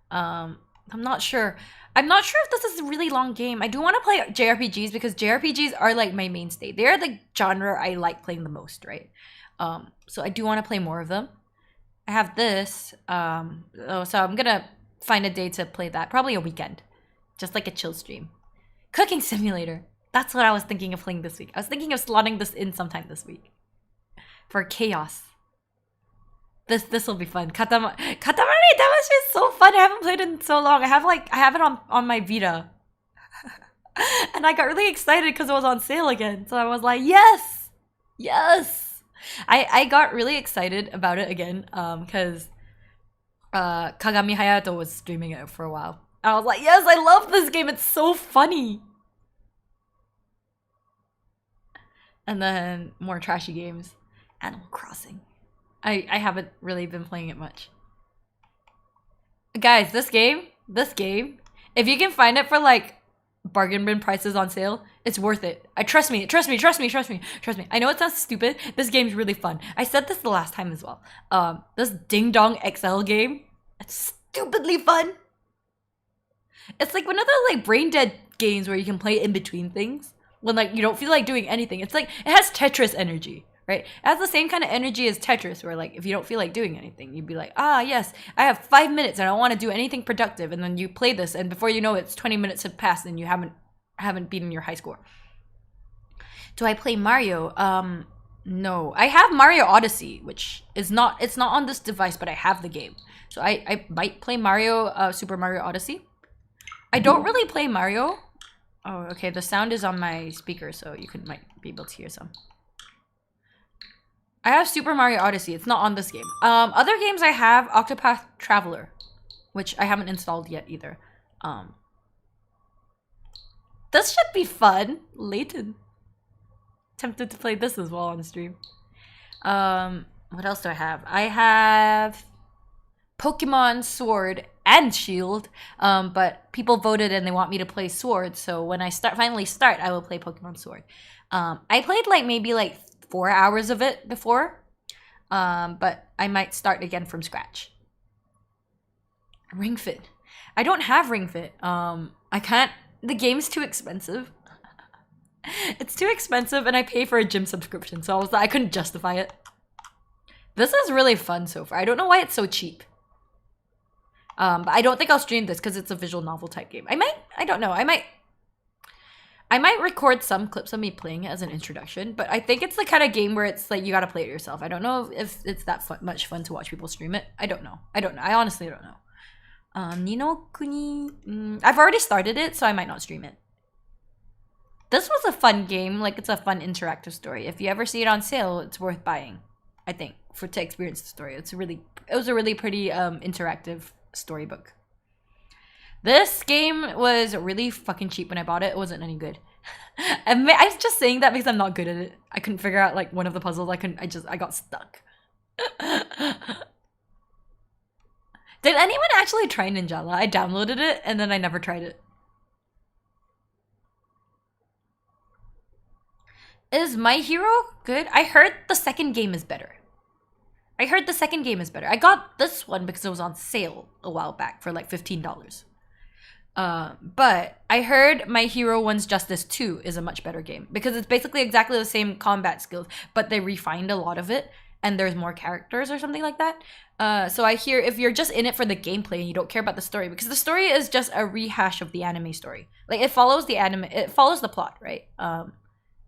I'm not sure. I'm not sure if this is a really long game. I do want to play JRPGs because JRPGs are like my mainstay. They're the genre I like playing the most, right? So I do want to play more of them. I have this. So I'm gonna find a day to play that. Probably a weekend. Just like a chill stream. Cooking Simulator. That's what I was thinking of playing this week. I was thinking of slotting this in sometime this week. For chaos. This will be fun. Katamari Damacy is so fun. I haven't played it in so long. I have it on my Vita. And I got really excited because it was on sale again. So I was like, yes! Yes! I got really excited about it again because Kagami Hayato was streaming it for a while. And I was like, yes, I love this game. It's so funny. And then more trashy games. Animal Crossing. I haven't really been playing it much. Guys, this game, if you can find it for like bargain bin prices on sale, it's worth it. Trust me. I know it sounds stupid. This game's really fun. I said this the last time as well. This Ding Dong XL game, it's stupidly fun. It's like one of those like brain dead games where you can play in between things when like you don't feel like doing anything. It's like it has Tetris energy. Right? It has the same kind of energy as Tetris, where like if you don't feel like doing anything, you'd be like, ah, yes, I have 5 minutes and I don't want to do anything productive, and then you play this, and before you know it, it's 20 minutes have passed and you haven't beaten your high score. Do I play Mario? No. I have Mario Odyssey, which is not on this device, but I have the game. So I might play Mario, Super Mario Odyssey. I don't really play Mario. Oh, okay, the sound is on my speaker, so you might be able to hear some. I have Super Mario Odyssey. It's not on this game. Other games I have Octopath Traveler, which I haven't installed yet either. This should be fun. Layton. Tempted to play this as well on stream. What else do I have? I have Pokemon Sword and Shield, but people voted and they want me to play Sword, so when I finally start, I will play Pokemon Sword. I played like maybe like 4 hours of it before, but I might start again from scratch. Ring Fit. I don't have Ring Fit. I can't. The game's too expensive. It's too expensive, and I pay for a gym subscription, so I couldn't justify it. This is really fun so far. I don't know why it's so cheap. But I don't think I'll stream this because it's a visual novel type game. I don't know. I might record some clips of me playing it as an introduction, but I think it's the kind of game where it's like you gotta play it yourself. I don't know if it's that much fun to watch people stream it. I don't know. I honestly don't know. Ni no Kuni. I've already started it, so I might not stream it. This was a fun game. Like, it's a fun interactive story. If you ever see it on sale, it's worth buying, I think, to experience the story. It was a really pretty interactive storybook. This game was really fucking cheap when I bought it. It wasn't any good. I'm just saying that because I'm not good at it. I couldn't figure out like one of the puzzles. I got stuck. Did anyone actually try Ninjala? I downloaded it and then I never tried it. Is My Hero good? I heard the second game is better. I got this one because it was on sale a while back for like $15. But I heard My Hero One's Justice 2 is a much better game because it's basically exactly the same combat skills, but they refined a lot of it and there's more characters or something like that. So I hear if you're just in it for the gameplay and you don't care about the story, because the story is just a rehash of the anime story. Like it follows the plot, right?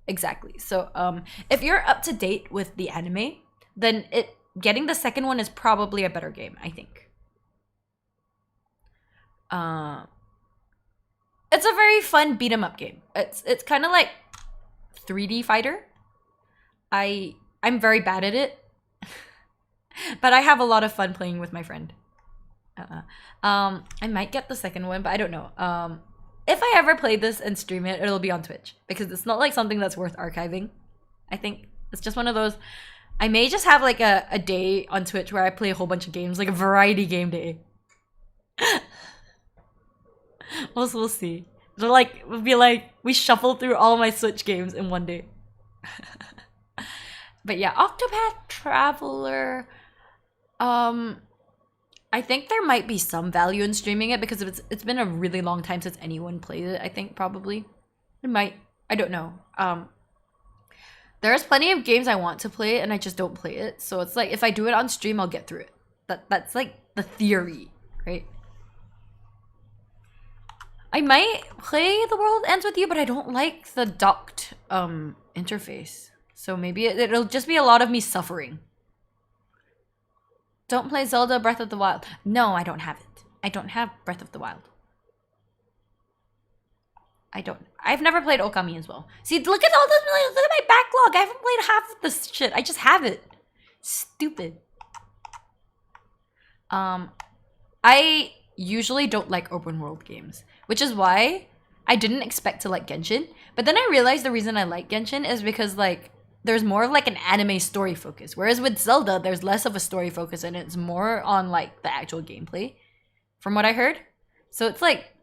Exactly. So if you're up to date with the anime, then getting the second one is probably a better game, I think. It's a very fun beat 'em up game. It's kind of like 3D fighter. I'm very bad at it, but I have a lot of fun playing with my friend. I might get the second one, but I don't know. If I ever play this and stream it, it'll be on Twitch because it's not like something that's worth archiving. I think it's just one of those. I may just have like a day on Twitch where I play a whole bunch of games, like a variety game day. We'll see. It'll be like we shuffle through all my Switch games in one day. But yeah, Octopath Traveler. I think there might be some value in streaming it because it's been a really long time since anyone played it. I think probably it might. I don't know. There's plenty of games I want to play and I just don't play it. So it's like if I do it on stream, I'll get through it. That's like the theory, right? I might play The World Ends With You, but I don't like the docked interface. So maybe it'll just be a lot of me suffering. Don't play Zelda Breath of the Wild. No, I don't have it. I don't have Breath of the Wild. I've never played Okami as well. See, look at all this. Look at my backlog. I haven't played half of this shit. I just have it. Stupid. I usually don't like open world games, which is why I didn't expect to like Genshin. But then I realized the reason I like Genshin is because like there's more of like an anime story focus. Whereas with Zelda, there's less of a story focus and it's more on like the actual gameplay, from what I heard. So it's like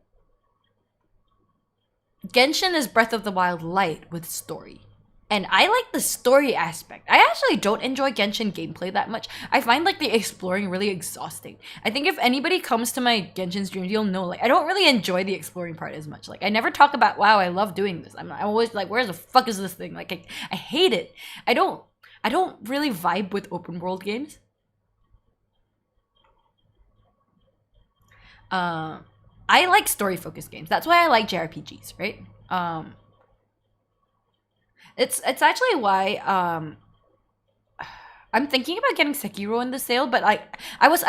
Genshin is Breath of the Wild light with story. And I like the story aspect. I actually don't enjoy Genshin gameplay that much. I find like the exploring really exhausting. I think if anybody comes to my Genshin streams, you'll know like I don't really enjoy the exploring part as much. Like I never talk about, wow, I love doing this. I'm always like, where the fuck is this thing? Like I hate it. I don't really vibe with open world games. I like story focused games. That's why I like JRPGs, right? It's actually why I'm thinking about getting Sekiro in the sale, but I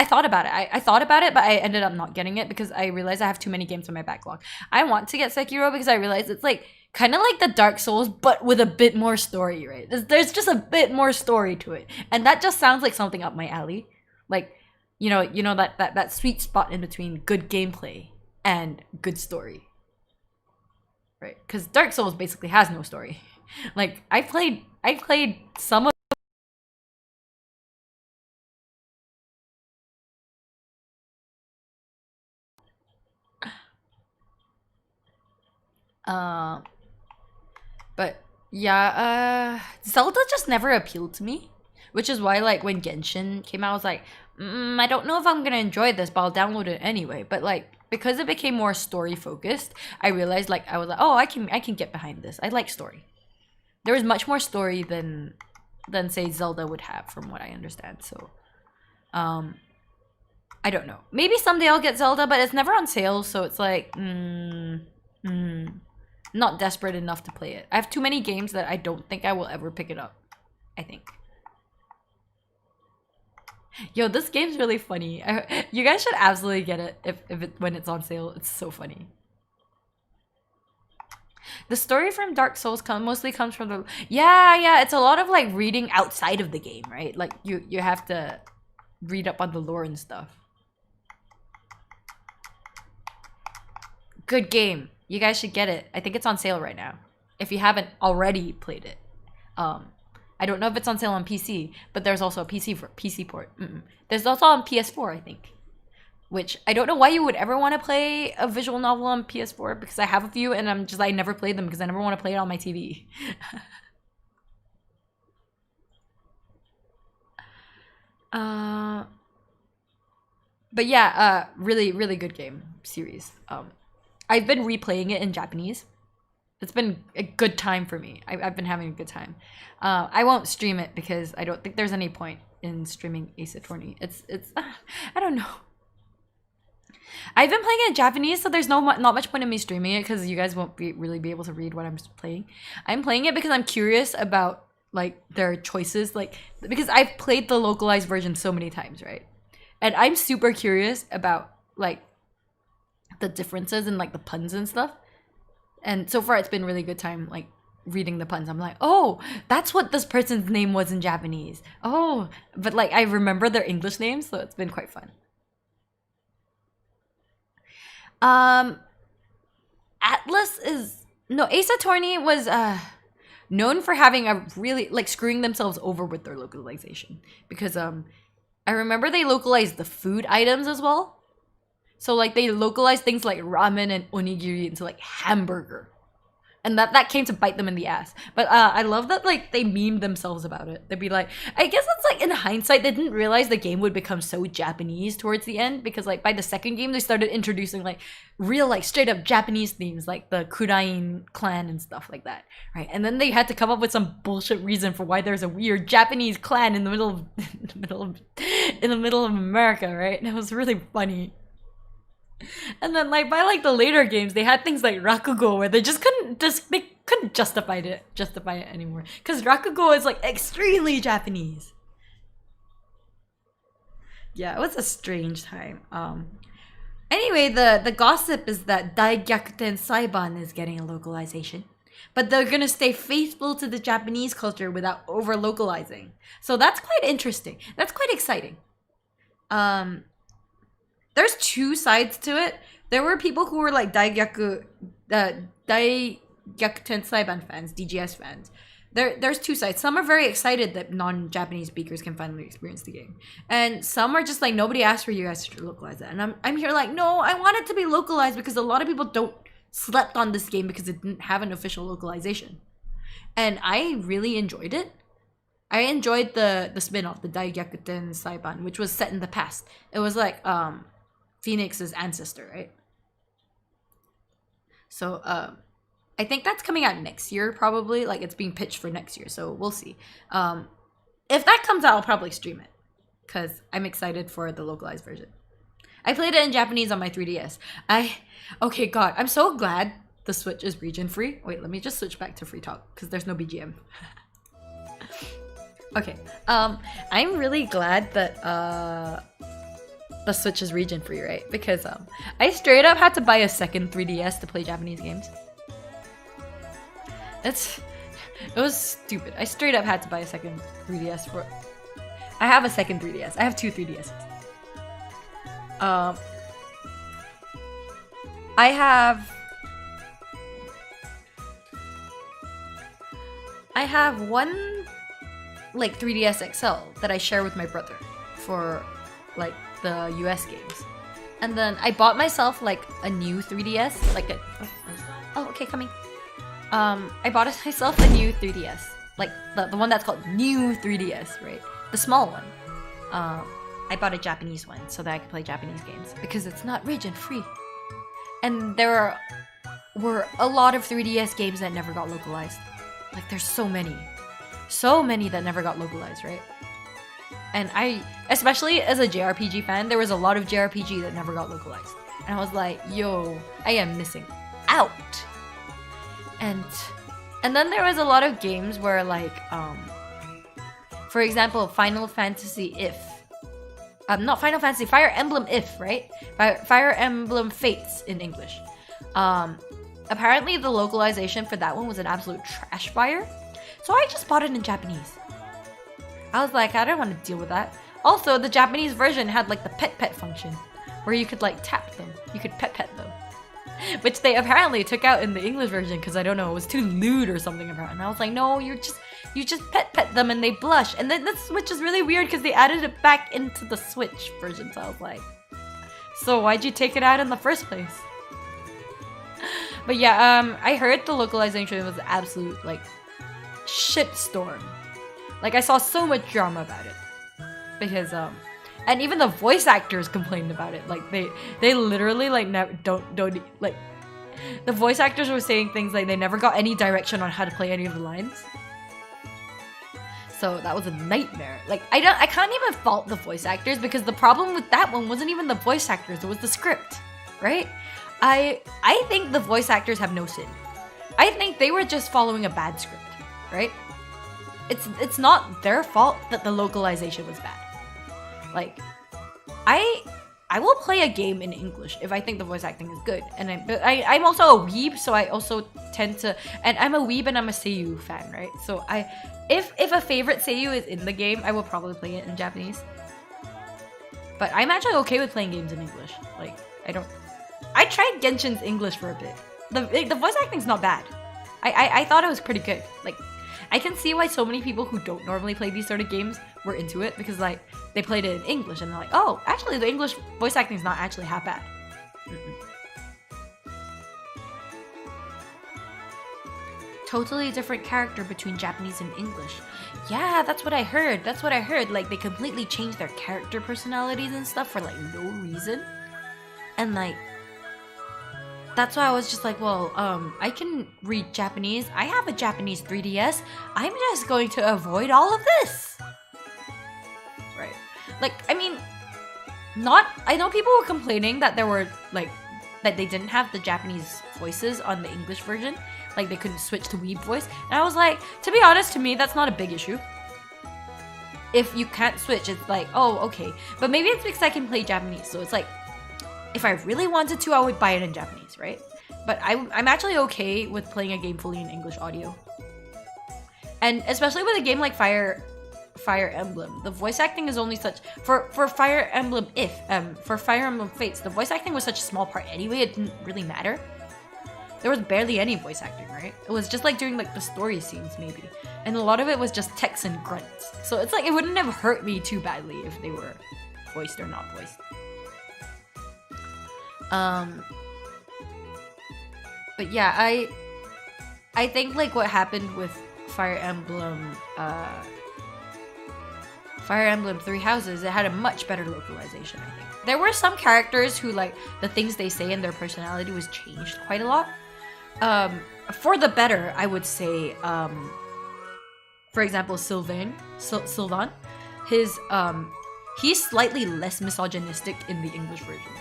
thought about it. I thought about it, but I ended up not getting it because I realized I have too many games in my backlog. I want to get Sekiro because I realized it's like kind of like the Dark Souls, but with a bit more story, right? There's just a bit more story to it, and that just sounds like something up my alley. Like, you know that sweet spot in between good gameplay and good story, right? Because Dark Souls basically has no story. Like I played some of but yeah, Zelda just never appealed to me, which is why like when Genshin came out I was like, I don't know if I'm gonna enjoy this, but I'll download it anyway. But like, because it became more story focused, I realized like I was like, oh, I can get behind this. I like story. There is much more story than say Zelda would have, from what I understand. So, I don't know. Maybe someday I'll get Zelda, but it's never on sale, so it's like, not desperate enough to play it. I have too many games that I don't think I will ever pick it up, I think. Yo, this game's really funny. You guys should absolutely get it when it's on sale. It's so funny. The story from Dark Souls mostly comes from the... Yeah, it's a lot of like reading outside of the game, right? Like you have to read up on the lore and stuff. Good game. You guys should get it. I think it's on sale right now. If you haven't already played it. I don't know if it's on sale on PC, but there's also a PC port. There's also on PS4, I think. Which, I don't know why you would ever want to play a visual novel on PS4, because I have a few and I never played them because I never want to play it on my TV. But yeah, really, really good game series. I've been replaying it in Japanese. It's been a good time for me. I've been having a good time. I won't stream it because I don't think there's any point in streaming Ace Attorney. It's I don't know. I've been playing it in Japanese, so there's not much point in me streaming it because you guys won't really be able to read what I'm playing. I'm playing it because I'm curious about like their choices, like because I've played the localized version so many times, right? And I'm super curious about like the differences and like the puns and stuff. And so far, it's been really good time, like, reading the puns. I'm like, oh, that's what this person's name was in Japanese. Oh, but, like, I remember their English names, so it's been quite fun. Atlas is... No, Ace Attorney was known for having a really... Like, screwing themselves over with their localization. Because, I remember they localized the food items as well. So, like, they localized things like ramen and onigiri into, like, hamburger. And that came to bite them in the ass. But I love that, like, they memed themselves about it. They'd be like... I guess it's, like, in hindsight, they didn't realize the game would become so Japanese towards the end. Because, like, by the second game, they started introducing, like, real, like, straight-up Japanese themes. Like, the Kurain clan and stuff like that. Right? And then they had to come up with some bullshit reason for why there's a weird Japanese clan in the middle of America, right? And it was really funny. And then like by like the later games they had things like Rakugo where they couldn't justify it anymore because Rakugo is like extremely Japanese. Yeah, it was a strange time. Anyway, the gossip is that Daigyakuten Saiban is getting a localization, but they're gonna stay faithful to the Japanese culture without over localizing. So that's quite interesting. That's quite exciting. There's two sides to it. There were people who were like Daigyaku Daigyaku Tensaiban fans, DGS fans. There's two sides. Some are very excited that non-Japanese speakers can finally experience the game. And some are just like, nobody asked for you guys to localize it. And I'm here like, no, I want it to be localized because a lot of people don't slept on this game because it didn't have an official localization. And I really enjoyed it. I enjoyed the spin-off, the Daigyaku Tensaiban, which was set in the past. It was like Phoenix's ancestor, right? So I think that's coming out next year, probably. Like, it's being pitched for next year, so we'll see. If that comes out, I'll probably stream it, because I'm excited for the localized version. I played it in Japanese on my 3DS. Okay, God, I'm so glad the Switch is region-free. Wait, let me just switch back to free talk, because there's no BGM. Okay, I'm really glad that the Switch is region-free, right? Because I straight up had to buy a second 3DS to play Japanese games. It was stupid. I straight up had to buy a second 3DS for... I have a second 3DS. I have two 3DSs. I have one like 3DS XL that I share with my brother for like the US games. And then I bought myself like a new 3DS, like a... Oh, okay, coming. I bought myself a new 3DS, like the one that's called new 3DS, right? The small one. I bought a Japanese one so that I could play Japanese games because it's not region free. And there were a lot of 3DS games that never got localized. Like there's so many that never got localized, right? And I, especially as a JRPG fan, there was a lot of JRPG that never got localized. And I was like, yo, I am missing out. And then there was a lot of games where like, for example, Final Fantasy Fire Emblem If, right? Fire Emblem Fates in English. Apparently the localization for that one was an absolute trash fire. So I just bought it in Japanese. I was like, I don't want to deal with that. Also, the Japanese version had like the pet function where you could like tap them. You could pet them. Which they apparently took out in the English version because I don't know, it was too lewd or something apparently. And I was like, no, you just pet them and they blush. And then the Switch is really weird because they added it back into the Switch version. So I was like, so why'd you take it out in the first place? But yeah, I heard the localization was an absolute like shitstorm. Like I saw so much drama about it because and even the voice actors complained about it. Like they literally like don't like the voice actors were saying things like they never got any direction on how to play any of the lines. So that was a nightmare. Like I can't even fault the voice actors because the problem with that one wasn't even the voice actors, it was the script, right? I think the voice actors have no sin. I think they were just following a bad script, right? It's not their fault that the localization was bad. Like, I will play a game in English if I think the voice acting is good. And I'm also a weeb, so I also tend to, and I'm a weeb and I'm a seiyuu fan, right? So if a favorite seiyuu is in the game, I will probably play it in Japanese. But I'm actually okay with playing games in English. Like, I tried Genshin's English for a bit. The voice acting's not bad. I thought it was pretty good. Like, I can see why so many people who don't normally play these sort of games were into it because like they played it in English and they're like, oh, actually the English voice acting is not actually half bad. Totally different character between Japanese and English. Yeah, that's what I heard. Like they completely changed their character personalities and stuff for like no reason. And like that's why I was just like, well, I can read Japanese. I have a Japanese 3DS. I'm just going to avoid all of this. Right. Like, I mean, I know people were complaining that there were, like, that they didn't have the Japanese voices on the English version. Like, they couldn't switch to weeb voice. And I was like, to be honest, to me, that's not a big issue. If you can't switch, it's like, oh, okay. But maybe it's because I can play Japanese. So it's like, if I really wanted to, I would buy it in Japanese, right? But I'm actually okay with playing a game fully in English audio. And especially with a game like Fire Emblem, the voice acting is only such for Fire Emblem for Fire Emblem Fates, the voice acting was such a small part anyway, it didn't really matter. There was barely any voice acting, right? It was just like during like the story scenes maybe. And a lot of it was just text and grunts. So it's like it wouldn't have hurt me too badly if they were voiced or not voiced. But yeah, I think like what happened with Fire Emblem Three Houses, it had a much better localization, I think. There were some characters who like the things they say and their personality was changed quite a lot. For the better, I would say, for example, Sylvain, he's slightly less misogynistic in the English version.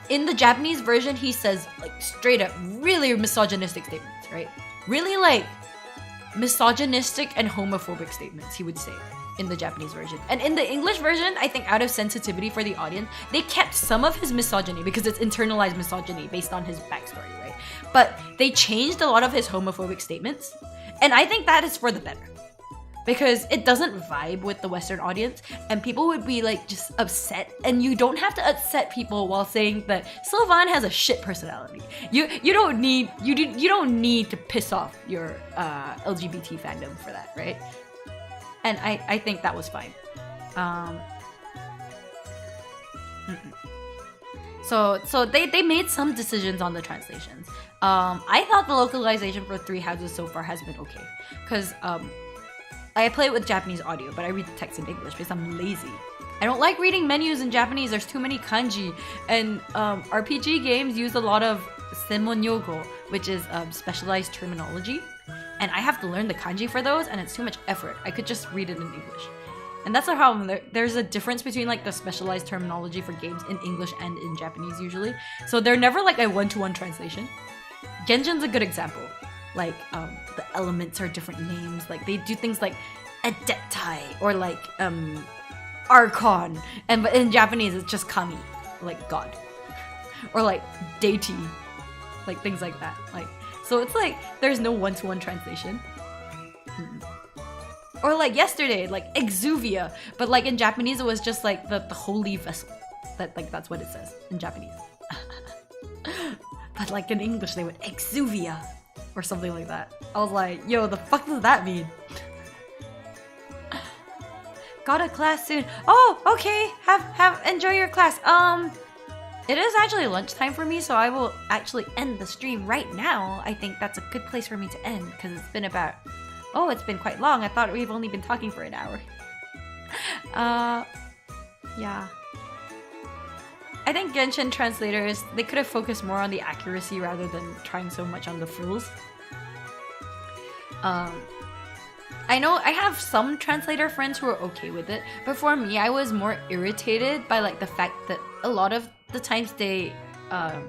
In the Japanese version, he says like straight up really misogynistic statements, right? Really like misogynistic and homophobic statements, he would say in the Japanese version. And in the English version, I think out of sensitivity for the audience, they kept some of his misogyny because it's internalized misogyny based on his backstory, right? But they changed a lot of his homophobic statements. And I think that is for the better. Because it doesn't vibe with the Western audience and people would be like just upset, and you don't have to upset people while saying that Sylvain has a shit personality. You don't need to piss off your LGBT fandom for that, right? And I think that was fine. So they made some decisions on the translations. I thought the localization for Three Houses so far has been okay, because I play it with Japanese audio, but I read the text in English because I'm lazy. I don't like reading menus in Japanese. There's too many kanji. And RPG games use a lot of semonyogo, which is specialized terminology. And I have to learn the kanji for those, and it's too much effort. I could just read it in English. And that's the problem. There's a difference between like the specialized terminology for games in English and in Japanese usually. So they're never like a one-to-one translation. Genshin's a good example. Like the elements are different names. Like they do things like Adeptai or like Archon. But in Japanese it's just Kami, like God. Or like deity. Like things like that. Like so it's like there's no one-to-one translation. Or like yesterday, like Exuvia, but like in Japanese it was just like the holy vessel. That's what it says in Japanese. But like in English they went Exuvia or something like that. I was like, yo, the fuck does that mean? Got a class soon. Oh, okay. Have enjoy your class. It is actually lunchtime for me, so I will actually end the stream right now. I think that's a good place for me to end because it's been about, oh, it's been quite long. I thought we've only been talking for an hour. Yeah. I think Genshin translators, they could have focused more on the accuracy rather than trying so much on the frills. I know I have some translator friends who are okay with it, but for me, I was more irritated by like the fact that a lot of the times they, a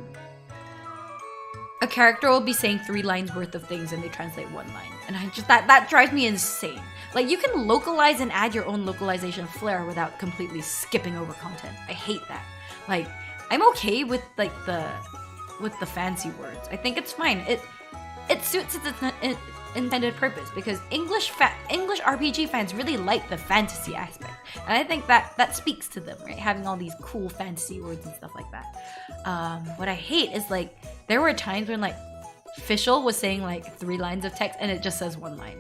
character will be saying 3 lines worth of things and they translate 1 line. And I just, that drives me insane. Like you can localize and add your own localization flair without completely skipping over content. I hate that. Like, I'm okay with like the fancy words. I think it's fine. It suits its intended purpose because English RPG fans really like the fantasy aspect, and I think that speaks to them, right? Having all these cool fantasy words and stuff like that. What I hate is like there were times when like Fischl was saying like 3 lines of text and it just says 1 line,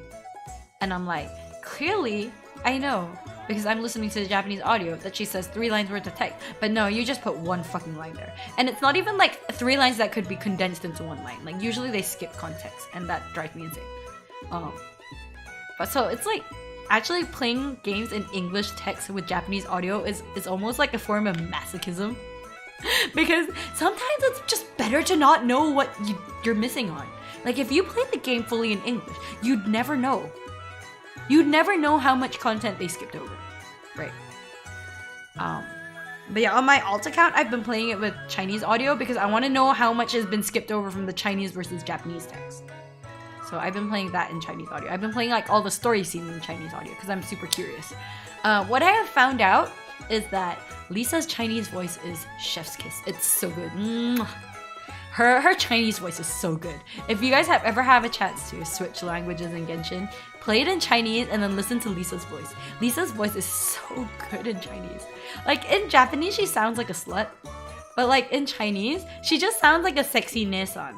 and I'm like, clearly I know because I'm listening to the Japanese audio that she says 3 lines worth of text, but no, you just put 1 fucking line there, and it's not even like 3 lines that could be condensed into 1 line. Like usually they skip context, and that drives me insane. But so it's like actually playing games in English text with Japanese audio is almost like a form of masochism because sometimes it's just better to not know what you're missing on. Like if you played the game fully in English, you'd never know. You'd never know how much content they skipped over, right? But yeah, on my alt account, I've been playing it with Chinese audio because I want to know how much has been skipped over from the Chinese versus Japanese text. So I've been playing that in Chinese audio. I've been playing like all the story scenes in Chinese audio because I'm super curious. What I have found out is that Lisa's Chinese voice is chef's kiss. It's so good. Her Chinese voice is so good. If you guys ever have a chance to switch languages in Genshin, play it in Chinese and then listen to Lisa's voice. Lisa's voice is so good in Chinese. Like in Japanese, she sounds like a slut. But like in Chinese, she just sounds like a sexy Nissan.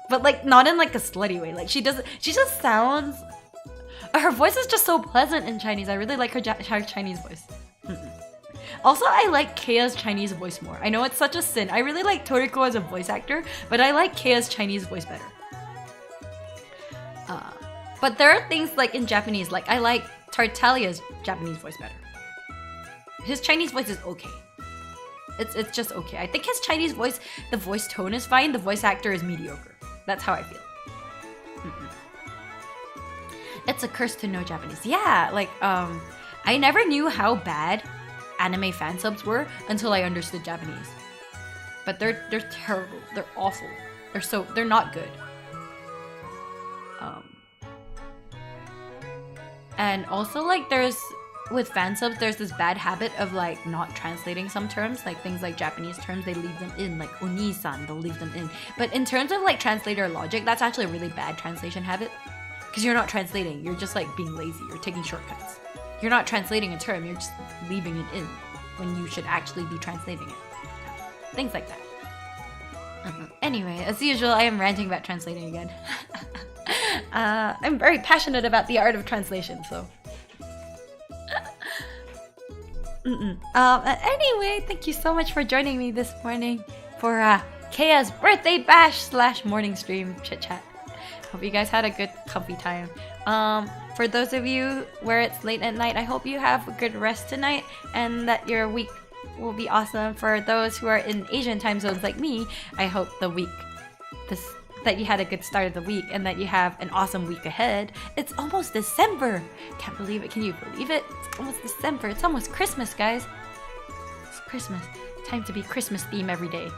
But like not in like a slutty way. Like she just sounds, her voice is just so pleasant in Chinese. I really like her Chinese voice. Also, I like Keia's Chinese voice more. I know it's such a sin. I really like Toriko as a voice actor, but I like Keia's Chinese voice better. But there are things like in Japanese, like I like Tartaglia's Japanese voice better. His Chinese voice is okay. It's just okay. I think his Chinese voice, the voice tone is fine. The voice actor is mediocre. That's how I feel. It's a curse to know Japanese. Yeah, like I never knew how bad anime fan subs were until I understood Japanese. But they're terrible. They're awful. They're not good. And also like with fan subs, there's this bad habit of like not translating some terms, like things like Japanese terms, they leave them in, like Oni-san, they'll leave them in. But in terms of like translator logic, that's actually a really bad translation habit because you're not translating, you're just like being lazy, you're taking shortcuts. You're not translating a term, you're just leaving it in when you should actually be translating it. Things like that. Anyway, as usual, I am ranting about translating again. I'm very passionate about the art of translation, so. Anyway, thank you so much for joining me this morning for Keia's birthday bash / morning stream chit chat. Hope you guys had a good comfy time. For those of you where it's late at night, I hope you have a good rest tonight and that your week will be awesome. For those who are in Asian time zones like me, I hope that you had a good start of the week and that you have an awesome week ahead. It's almost December. Can't believe it. Can you believe it? It's almost December. It's almost Christmas, guys. It's Christmas. Time to be Christmas theme every day.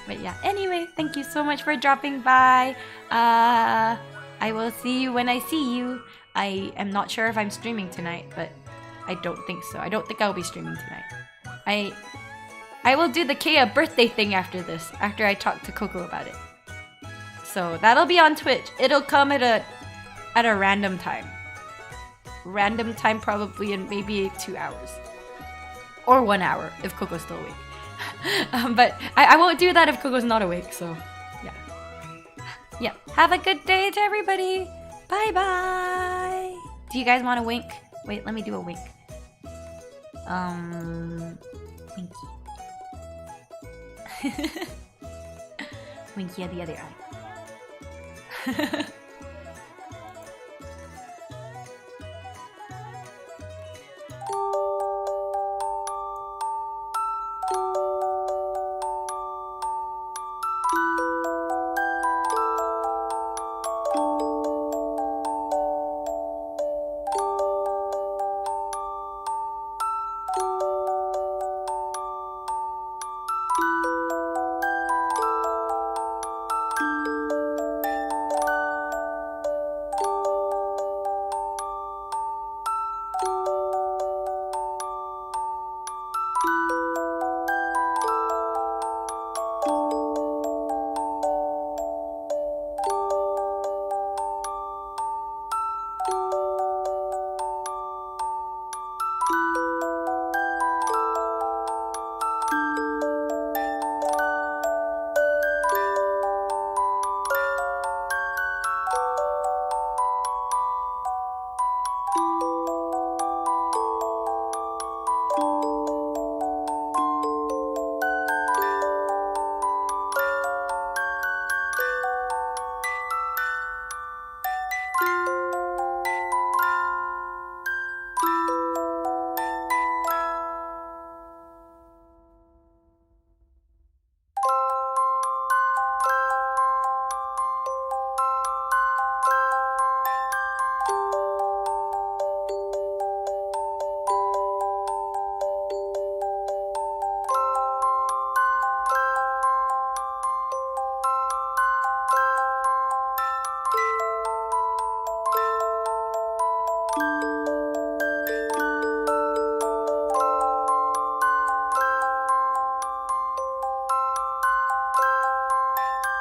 But yeah, anyway, thank you so much for dropping by. I will see you when I see you. I am not sure if I'm streaming tonight, but I don't think so. I don't think I'll be streaming tonight. I will do the Kea birthday thing after this, after I talk to Coco about it. So that'll be on Twitch. It'll come at a random time. Random time probably in maybe 2 hours. Or 1 hour if Coco's still awake. But I won't do that if Coco's not awake, so yeah. Yeah. Have a good day to everybody. Bye bye. Do you guys want to wink? Wait, let me do a wink. Winky. Winky at the other eye.